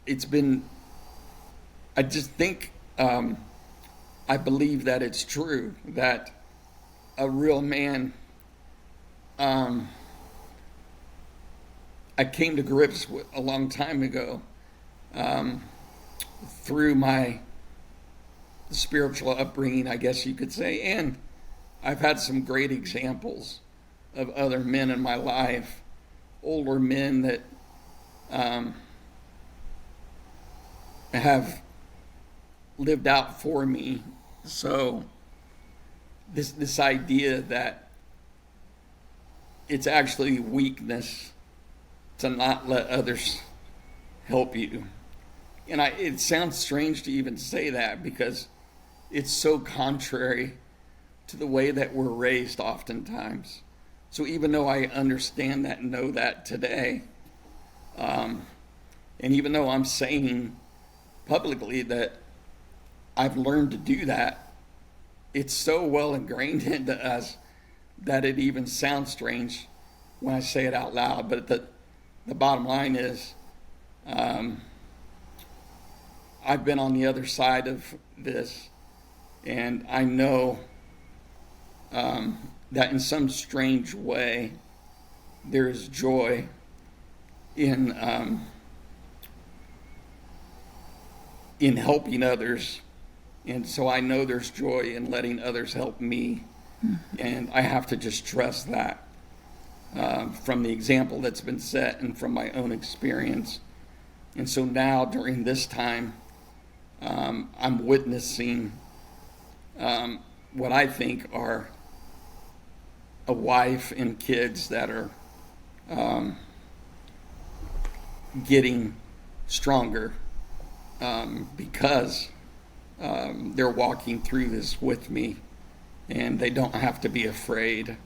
it's been, I just think, I believe that it's true that a real man, I came to grips with a long time ago, through my spiritual upbringing, I guess you could say, and I've had some great examples of other men in my life, older men that have lived out for me. So this idea that it's actually weakness to not let others help you. And it sounds strange to even say that because it's so contrary to the way that we're raised oftentimes. So even though I understand that and know that today, and even though I'm saying publicly that I've learned to do that, it's so well ingrained into us that it even sounds strange when I say it out loud. But the bottom line is, I've been on the other side of this, and I know that in some strange way there is joy in helping others, and so I know there's joy in letting others help me, and I have to just trust that from the example that's been set and from my own experience. And so now during this time, I'm witnessing what I think are a wife and kids that are getting stronger because they're walking through this with me, and they don't have to be afraid,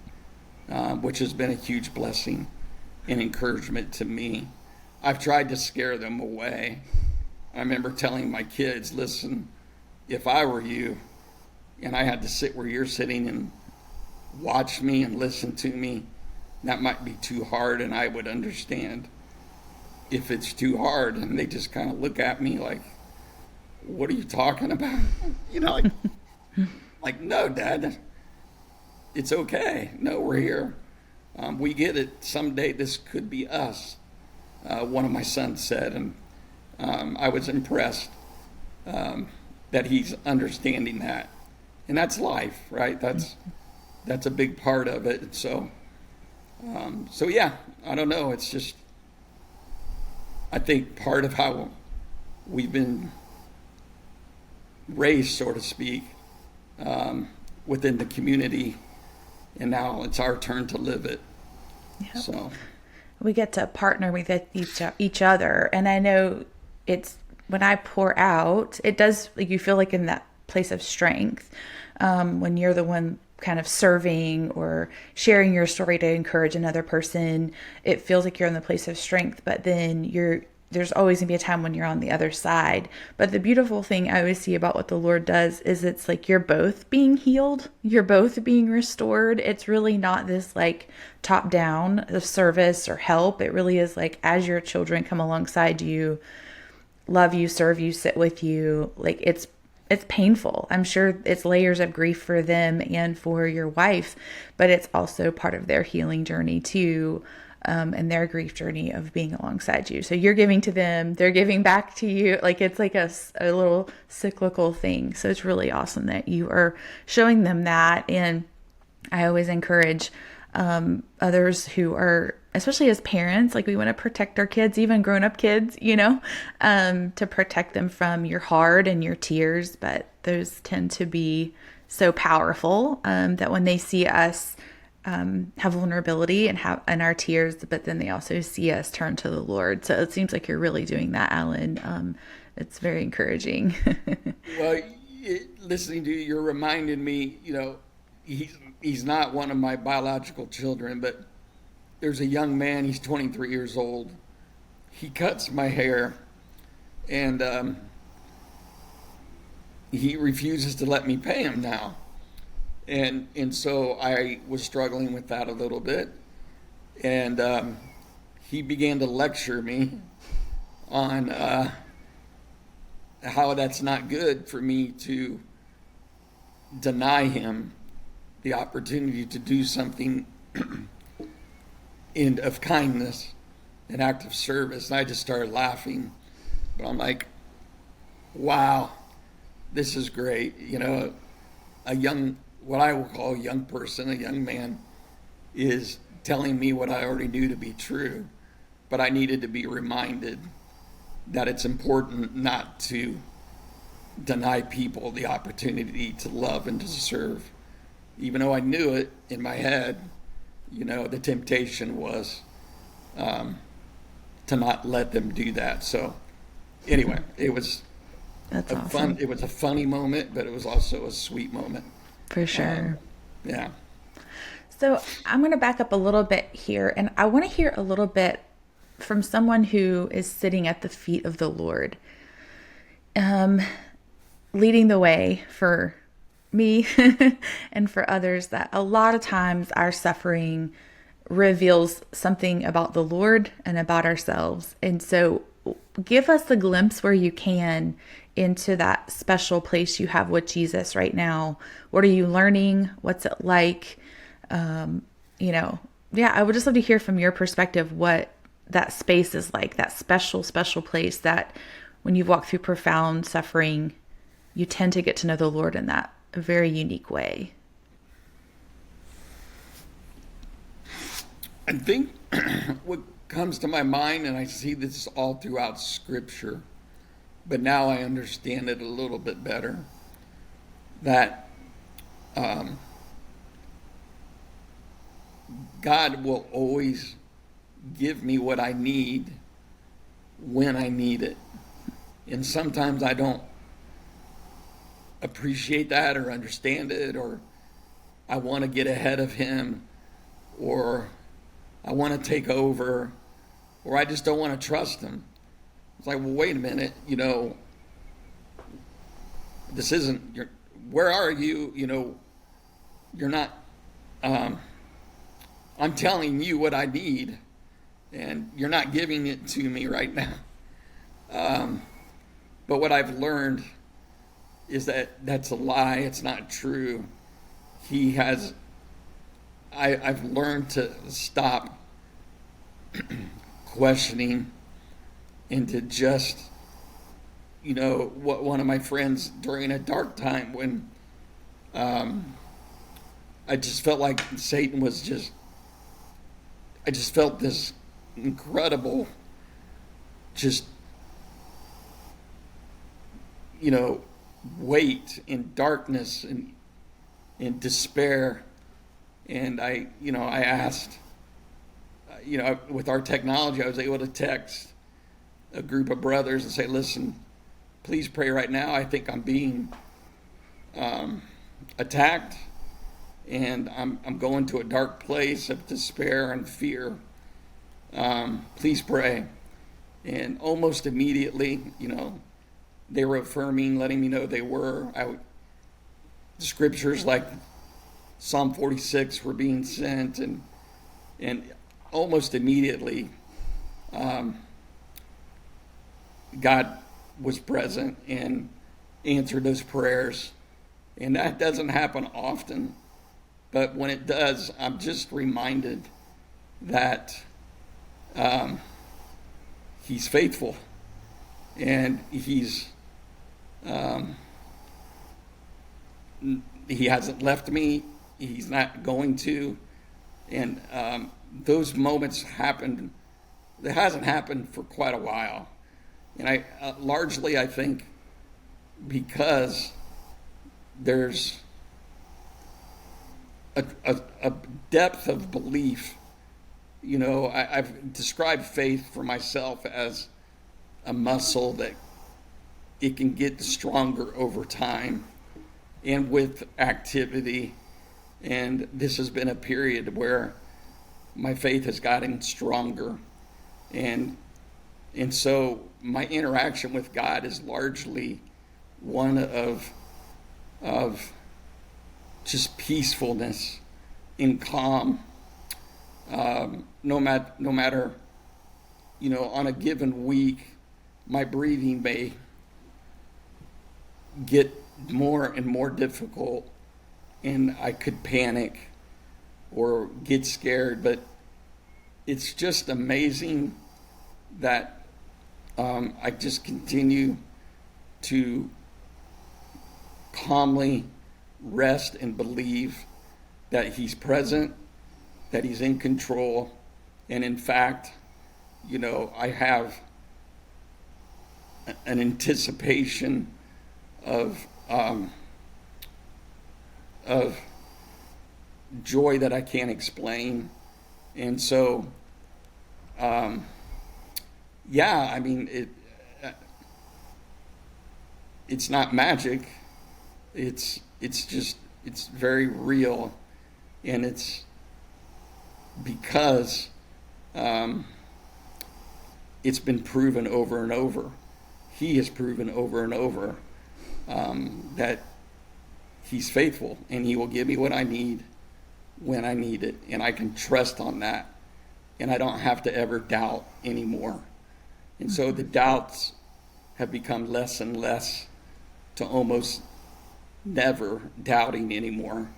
which has been a huge blessing and encouragement to me. I've tried to scare them away I remember telling my kids, listen, if I were you and I had to sit where you're sitting and watch me and listen to me, that might be too hard, and I would understand if it's too hard. And they just kind of look at me like, what are you talking about? You know, like no, Dad, it's okay. No, we're here. We get it. Someday this could be us, one of my sons said. And I was impressed that he's understanding that. And that's life, right? That's a big part of it. So yeah, I don't know. It's just, I think part of how we've been raised, so to speak, within the community, and now it's our turn to live it. Yep. So we get to partner with each other, and I know it's when I pour out, it does, like, you feel like in that place of strength when you're the one kind of serving or sharing your story to encourage another person. It feels like you're in the place of strength, but then there's always gonna be a time when you're on the other side. But the beautiful thing I always see about what the Lord does is it's like you're both being healed, you're both being restored. It's really not this like top down of service or help. It really is like, as your children come alongside you, love you, serve you, sit with you, like it's painful. I'm sure it's layers of grief for them and for your wife, but it's also part of their healing journey too, and their grief journey of being alongside you. So you're giving to them, they're giving back to you. Like it's like a little cyclical thing. So it's really awesome that you are showing them that. And I always encourage others who are, especially as parents, like we want to protect our kids, even grown-up kids, to protect them from your heart and your tears. But those tend to be so powerful that when they see us have vulnerability and our tears, but then they also see us turn to the Lord. So it seems like you're really doing that, Alan. It's very encouraging. Well, listening to you, you're reminding me, he's not one of my biological children, but there's a young man, he's 23 years old. He cuts my hair, and he refuses to let me pay him now. And so I was struggling with that a little bit. And he began to lecture me on how that's not good for me to deny him the opportunity to do something of kindness, an act of service. And I just started laughing. But I'm like, wow, this is great. What I will call a young person, a young man, is telling me what I already knew to be true. But I needed to be reminded that it's important not to deny people the opportunity to love and to serve. Even though I knew it in my head, the temptation was to not let them do that. So anyway, it was awesome. It was a funny moment, but it was also a sweet moment. For sure. Yeah. So I'm going to back up a little bit here, and I want to hear a little bit from someone who is sitting at the feet of the Lord, leading the way for me and for others, that a lot of times our suffering reveals something about the Lord and about ourselves. And so give us a glimpse where you can into that special place you have with Jesus right now. What are you learning? What's it like? I would just love to hear from your perspective what that space is like, that special place that when you've walked through profound suffering, you tend to get to know the Lord in that very unique way. I think what comes to my mind, and I see this all throughout Scripture, but now I understand it a little bit better, that God will always give me what I need when I need it. And sometimes I don't appreciate that or understand it, or I want to get ahead of him, or I want to take over, or I just don't want to trust him. It's like, well, wait a minute, this isn't your, where are you? You're not, I'm telling you what I need, and you're not giving it to me right now. But what I've learned is that that's a lie. It's not true. I've learned to stop questioning and to just, what one of my friends during a dark time when I just felt like Satan was I just felt this incredible, weight and darkness and despair. And I asked, with our technology, I was able to text a group of brothers and say, listen, please pray right now. I think I'm being attacked, and I'm going to a dark place of despair and fear. Please pray. And almost immediately, they were affirming, letting me know they were. Scriptures like Psalm 46 were being sent, and almost immediately, God was present and answered those prayers. And that doesn't happen often, but when it does, I'm just reminded that He's faithful, and He hasn't left me. He's not going to. And those moments happened. It hasn't happened for quite a while. And I largely, I think, because there's a depth of belief. I've described faith for myself as a muscle that it can get stronger over time and with activity. And this has been a period where my faith has gotten stronger. And so my interaction with God is largely one of just peacefulness and calm. No matter, on a given week, my breathing may get more and more difficult, and I could panic or get scared, but it's just amazing that I just continue to calmly rest and believe that He's present, that He's in control, and in fact, I have an anticipation of joy that I can't explain. And so, it's not magic. It's very real, and it's because it's been proven over and over. He has proven over and over that He's faithful, and He will give me what I need when I need it, and I can trust on that, and I don't have to ever doubt anymore. And so the doubts have become less and less, to almost never doubting anymore.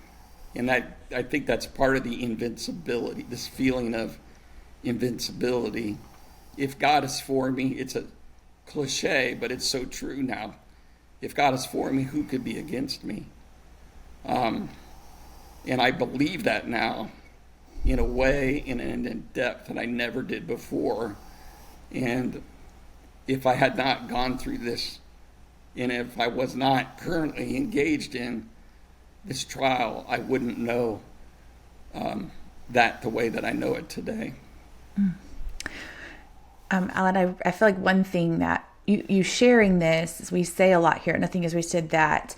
And I think that's part of the invincibility, this feeling of invincibility. If God is for me, it's a cliche, but it's so true now. If God is for me, who could be against me? And I believe that now in a way, in a depth that I never did before. And if I had not gone through this, and if I was not currently engaged in this trial, I wouldn't know that the way that I know it today. Alan, I feel like one thing that you sharing this, as we say a lot here, Nothing Is Wasted, that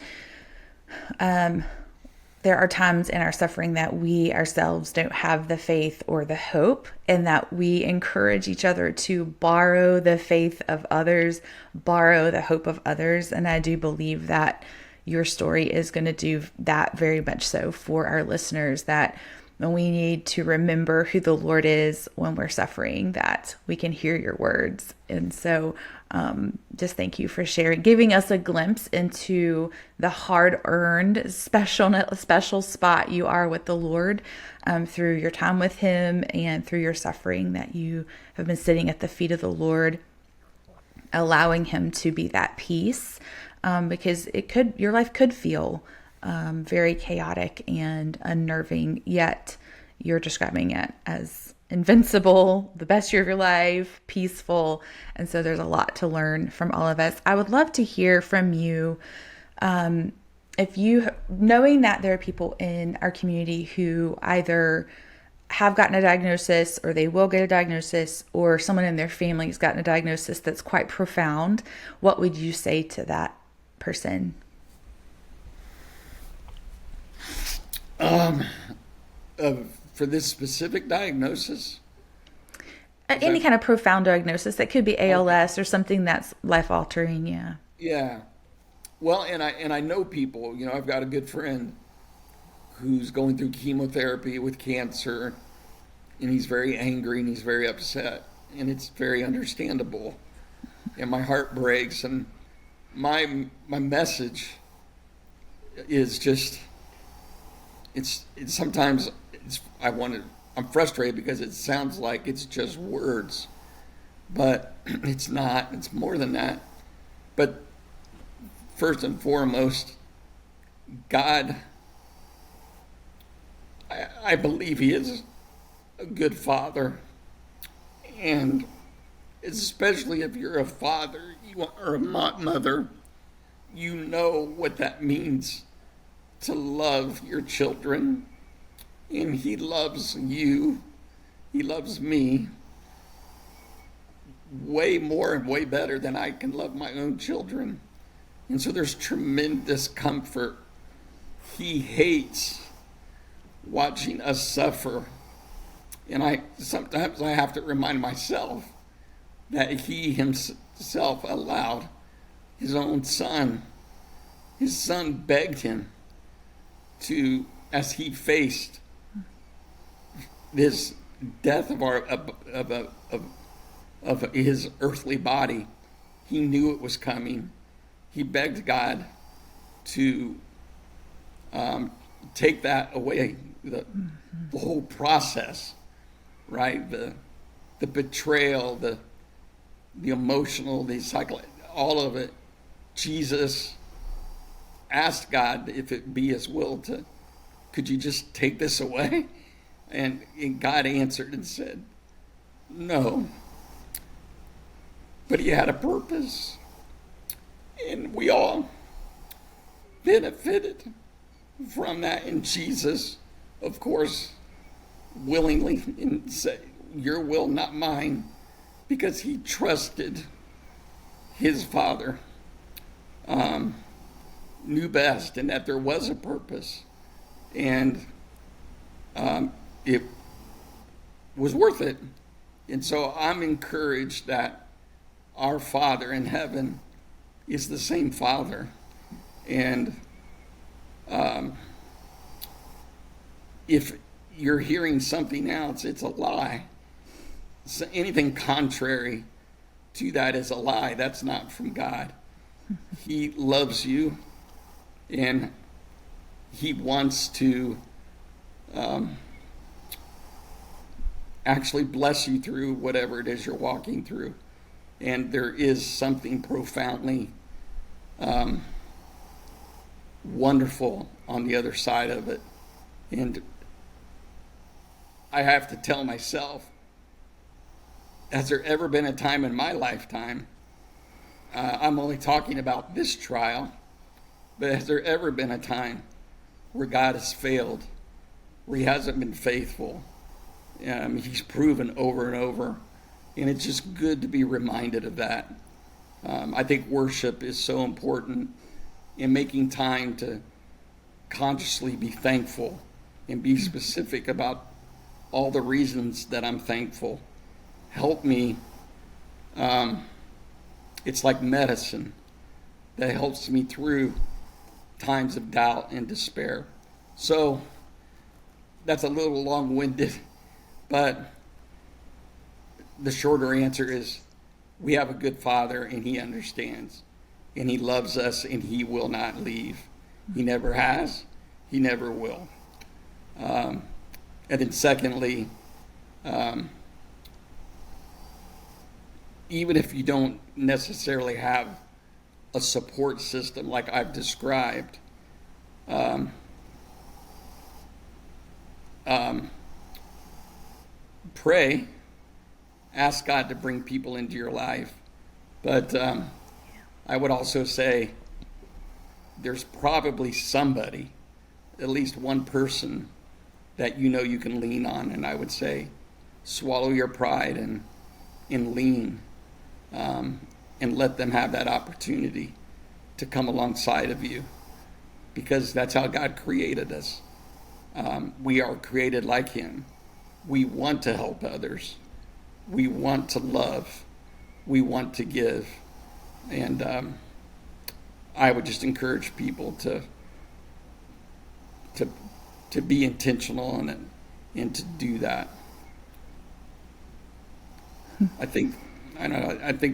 there are times in our suffering that we ourselves don't have the faith or the hope, and that we encourage each other to borrow the faith of others, borrow the hope of others. And I do believe that your story is going to do that very much so for our listeners, that when we need to remember who the Lord is when we're suffering, that we can hear your words. And so just thank you for sharing, giving us a glimpse into the hard-earned special spot you are with the Lord through your time with him and through your suffering, that you have been sitting at the feet of the Lord, allowing him to be that peace, because your life could feel very chaotic and unnerving, yet you're describing it as invincible, the best year of your life, peaceful. And so there's a lot to learn from all of us. I would love to hear from you. If you, knowing that there are people in our community who either have gotten a diagnosis or they will get a diagnosis, or someone in their family has gotten a diagnosis that's quite profound, what would you say to that person? For this specific diagnosis? Any kind of profound diagnosis. That could be ALS or something that's life-altering, yeah. Yeah. Well, and I know people, I've got a good friend who's going through chemotherapy with cancer, and he's very angry and he's very upset, and it's very understandable. And my heart breaks, and my message is just, I'm frustrated because it sounds like it's just words, but it's not. It's more than that. But first and foremost, God, I believe he is a good father. And especially if you're a father or a mother, you know what that means to love your children. And he loves you. He loves me way more and way better than I can love my own children. And so there's tremendous comfort. He hates watching us suffer. And sometimes I have to remind myself that he himself allowed his own son. His son begged him to, as he faced this death of his earthly body, he knew it was coming. He begged God to take that away, the whole process, right? The betrayal, the emotional, the psychological, all of it. Jesus asked God if it be his will could you just take this away? And God answered and said, no. But he had a purpose. And we all benefited from that. And Jesus, of course, willingly said, your will, not mine, because he trusted his Father, knew best, and that there was a purpose. And it was worth it. And so I'm encouraged that our Father in heaven is the same Father. And if you're hearing something else, it's a lie. So anything contrary to that is a lie. That's not from God. He loves you, and he wants to actually bless you through whatever it is you're walking through. And there is something profoundly wonderful on the other side of it. And I have to tell myself, has there ever been a time in my lifetime, I'm only talking about this trial, but has there ever been a time where God has failed, where he hasn't been faithful? He's proven over and over, and it's just good to be reminded of that. I think worship is so important in making time to consciously be thankful and be specific about all the reasons that I'm thankful. Help me. It's like medicine that helps me through times of doubt and despair. So that's a little long-winded, but the shorter answer is we have a good Father, and he understands, and he loves us, and he will not leave. He never has. He never will. And then secondly, even if you don't necessarily have a support system like I've described, pray, ask God to bring people into your life. But I would also say there's probably somebody, at least one person, that you know you can lean on. And I would say swallow your pride and lean, and let them have that opportunity to come alongside of you, because that's how God created us. We are created like him. We want to help others. We want to love. We want to give. And I would just encourage people to be intentional in it and to do that. I think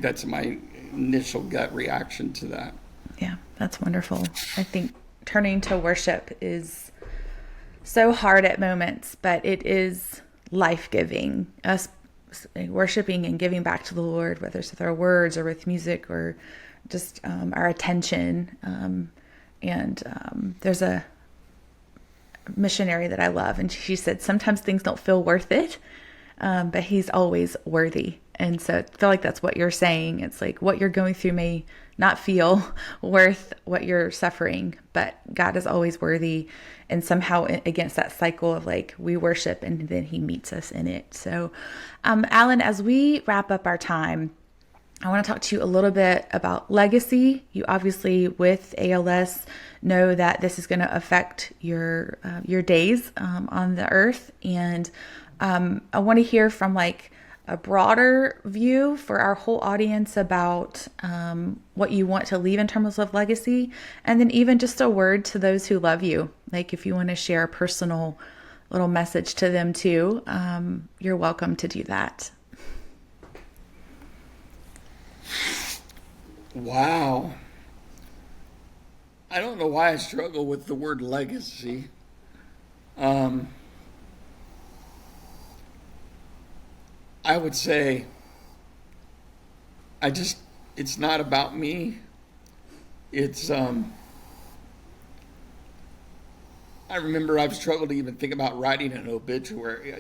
that's my initial gut reaction to that. Yeah, that's wonderful. I think turning to worship is so hard at moments, but it is life-giving. Us worshiping and giving back to the Lord, whether it's with our words or with music or just our attention. There's a missionary that I love, and she said sometimes things don't feel worth it, but he's always worthy. And so I feel like that's what you're saying. It's like what you're going through may not feel worth what you're suffering, but God is always worthy. And somehow against that cycle of like we worship and then he meets us in it. So Alan, as we wrap up our time, I want to talk to you a little bit about legacy. You obviously with ALS know that this is going to affect your days on the earth. And I want to hear from like a broader view for our whole audience about what you want to leave in terms of legacy. And then even just a word to those who love you. Like if you want to share a personal little message to them too, you're welcome to do that. Wow. I don't know why I struggle with the word legacy. I would say it's not about me. It's, I remember I've struggled to even think about writing an obituary.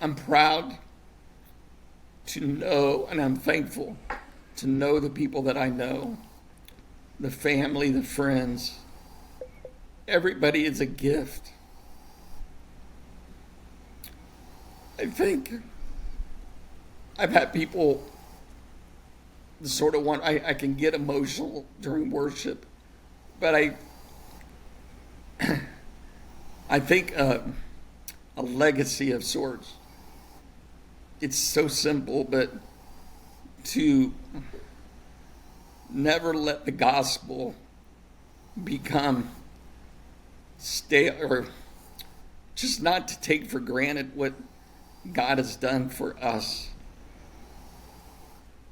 I'm proud to know, and I'm thankful to know the people that I know, the family, the friends. Everybody is a gift. I think I've had people sort of want, I can get emotional during worship, but I think a legacy of sorts. It's so simple, but to never let the gospel become stale, or just not to take for granted what God has done for us.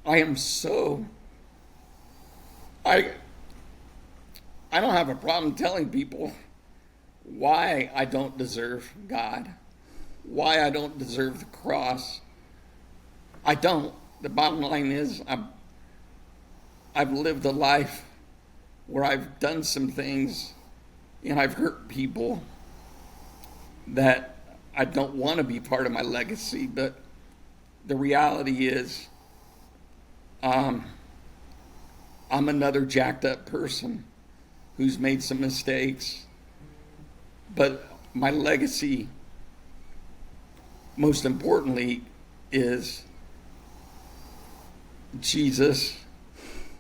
I don't have a problem telling people why I don't deserve God, why I don't deserve the cross. I don't. The bottom line is I've lived a life where I've done some things and I've hurt people that I don't want to be part of my legacy, but the reality is I'm another jacked up person who's made some mistakes, but my legacy, most importantly, is Jesus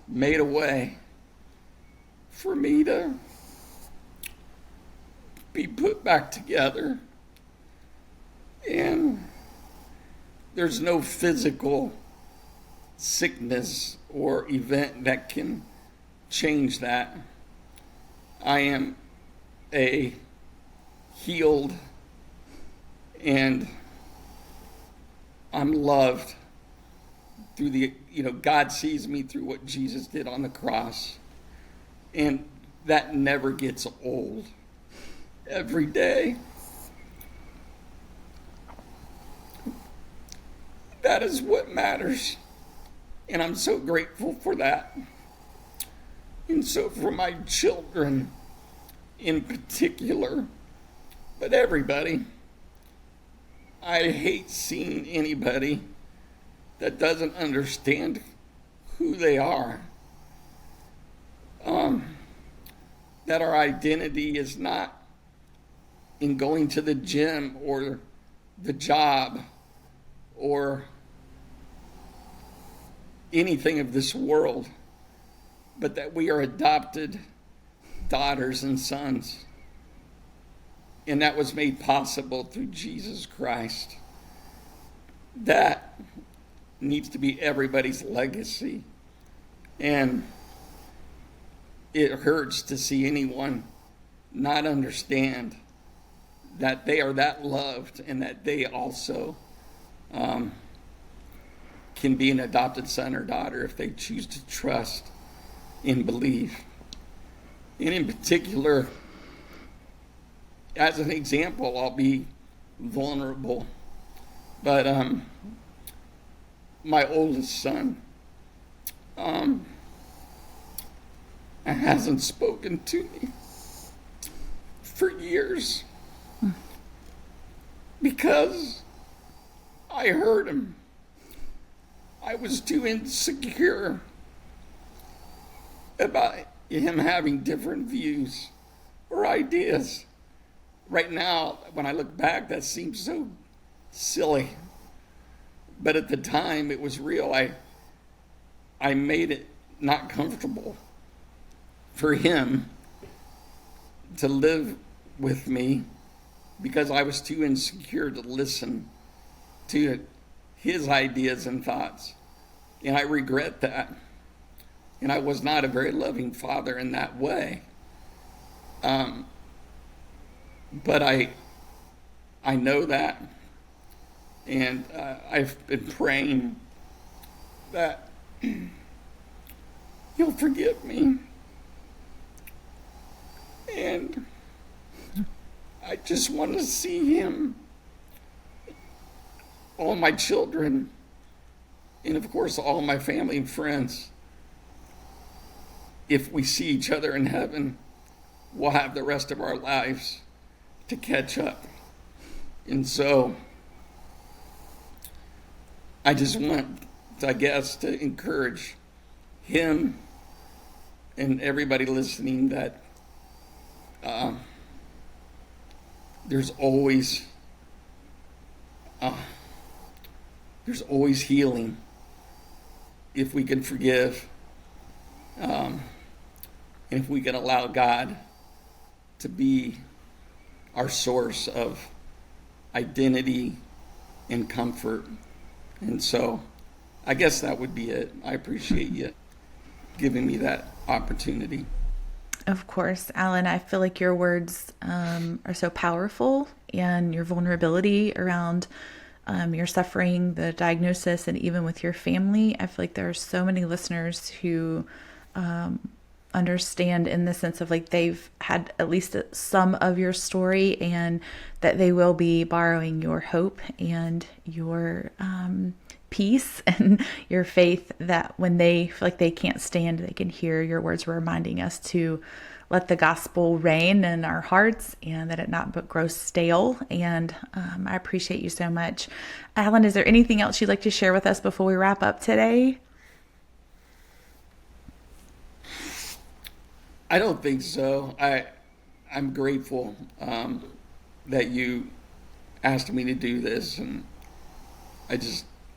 made a way for me to be put back together. And there's no physical sickness or event that can change that. I am a healed and I'm loved through God sees me through what Jesus did on the cross. And that never gets old. Every day. That is what matters. And I'm so grateful for that. And so for my children in particular, but everybody, I hate seeing anybody that doesn't understand who they are. That our identity is not in going to the gym or the job or anything of this world, but that we are adopted daughters and sons. And that was made possible through Jesus Christ. That needs to be everybody's legacy. And it hurts to see anyone not understand that they are that loved and that they also can be an adopted son or daughter if they choose to trust and believe. And in particular, as an example, I'll be vulnerable. But my oldest son hasn't spoken to me for years because I hurt him. I was too insecure about him having different views or ideas. Right now, when I look back, that seems so silly. But at the time, it was real. I made it not comfortable for him to live with me because I was too insecure to listen to his ideas and thoughts. And I regret that. And I was not a very loving father in that way. But I know that. And I've been praying that he'll forgive me. And I just want to see him, all my children, and of course all my family and friends. If we see each other in heaven, we'll have the rest of our lives to catch up. And so I just want, I guess, to encourage him and everybody listening that there's always healing if we can forgive, and if we can allow God to be our source of identity and comfort. And so I guess that would be it. I appreciate you giving me that opportunity. Of course, Alan, I feel like your words are so powerful, and your vulnerability around your suffering, the diagnosis, and even with your family. I feel like there are so many listeners who understand in the sense of like they've had at least some of your story, and that they will be borrowing your hope and your peace and your faith, that when they feel like they can't stand, they can hear your words reminding us to let the gospel reign in our hearts and that it not grow stale. And I appreciate you so much. Alan, is there anything else you'd like to share with us before we wrap up today? I don't think so. I'm grateful that you asked me to do this, and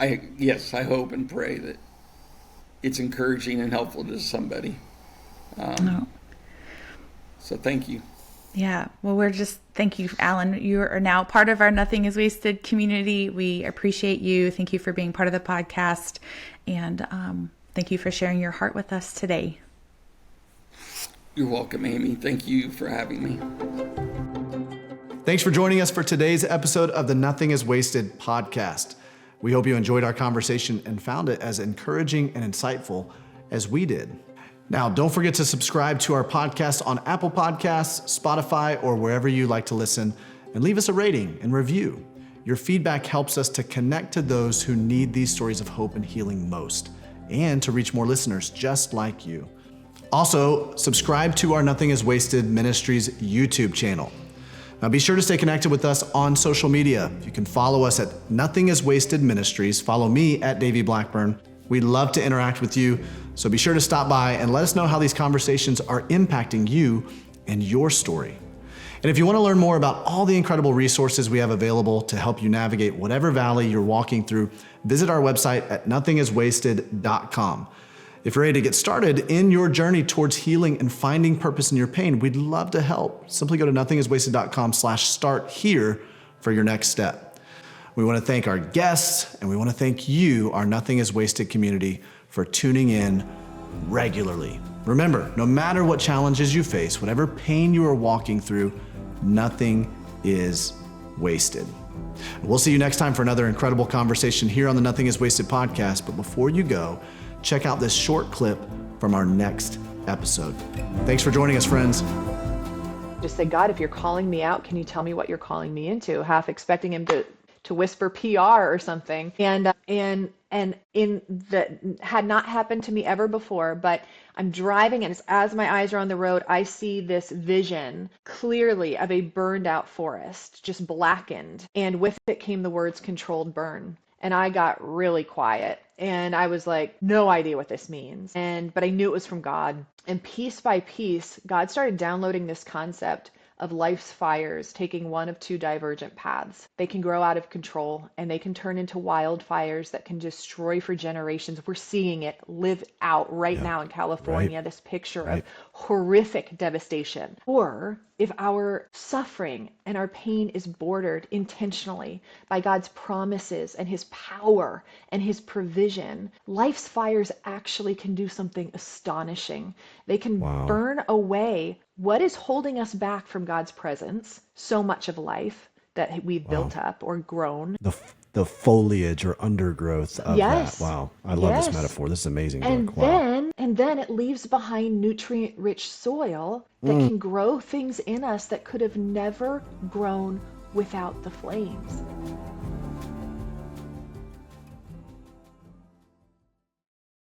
I hope and pray that it's encouraging and helpful to somebody. No. So thank you. Yeah. Well, thank you, Alan. You are now part of our Nothing is Wasted community. We appreciate you. Thank you for being part of the podcast. And thank you for sharing your heart with us today. You're welcome, Amy. Thank you for having me. Thanks for joining us for today's episode of the Nothing is Wasted podcast. We hope you enjoyed our conversation and found it as encouraging and insightful as we did. Now, don't forget to subscribe to our podcast on Apple Podcasts, Spotify, or wherever you like to listen, and leave us a rating and review. Your feedback helps us to connect to those who need these stories of hope and healing most, and to reach more listeners just like you. Also, subscribe to our Nothing is Wasted Ministries YouTube channel. Now, be sure to stay connected with us on social media. You can follow us at Nothing is Wasted Ministries. Follow me at Davey Blackburn. We'd love to interact with you, so be sure to stop by and let us know how these conversations are impacting you and your story. And if you want to learn more about all the incredible resources we have available to help you navigate whatever valley you're walking through, visit our website at nothingiswasted.com. If you're ready to get started in your journey towards healing and finding purpose in your pain, we'd love to help. Simply go to nothingiswasted.com/start here for your next step. We want to thank our guests, and we want to thank you, our Nothing is Wasted community, for tuning in regularly. Remember, no matter what challenges you face, whatever pain you are walking through, nothing is wasted. We'll see you next time for another incredible conversation here on the Nothing is Wasted podcast. But before you go, check out this short clip from our next episode. Thanks for joining us, friends. Just say, God, if you're calling me out, can you tell me what you're calling me into? Half expecting him to whisper PR or something. And in that had not happened to me ever before, but I'm driving, and as my eyes are on the road, I see this vision clearly of a burned out forest, just blackened. And with it came the words controlled burn. And I got really quiet, and I was like, no idea what this means. But I knew it was from God. And piece by piece, God started downloading this concept of life's fires taking one of two divergent paths. They can grow out of control, and they can turn into wildfires that can destroy for generations. We're seeing it live out right now in California, this picture of horrific devastation. Or if our suffering and our pain is bordered intentionally by God's promises and his power and his provision, life's fires actually can do something astonishing. They can burn away what is holding us back from God's presence, so much of life that we've built up or grown. The foliage or undergrowth of that. Wow. I love this metaphor. This is amazing. And then it leaves behind nutrient-rich soil that can grow things in us that could have never grown without the flames.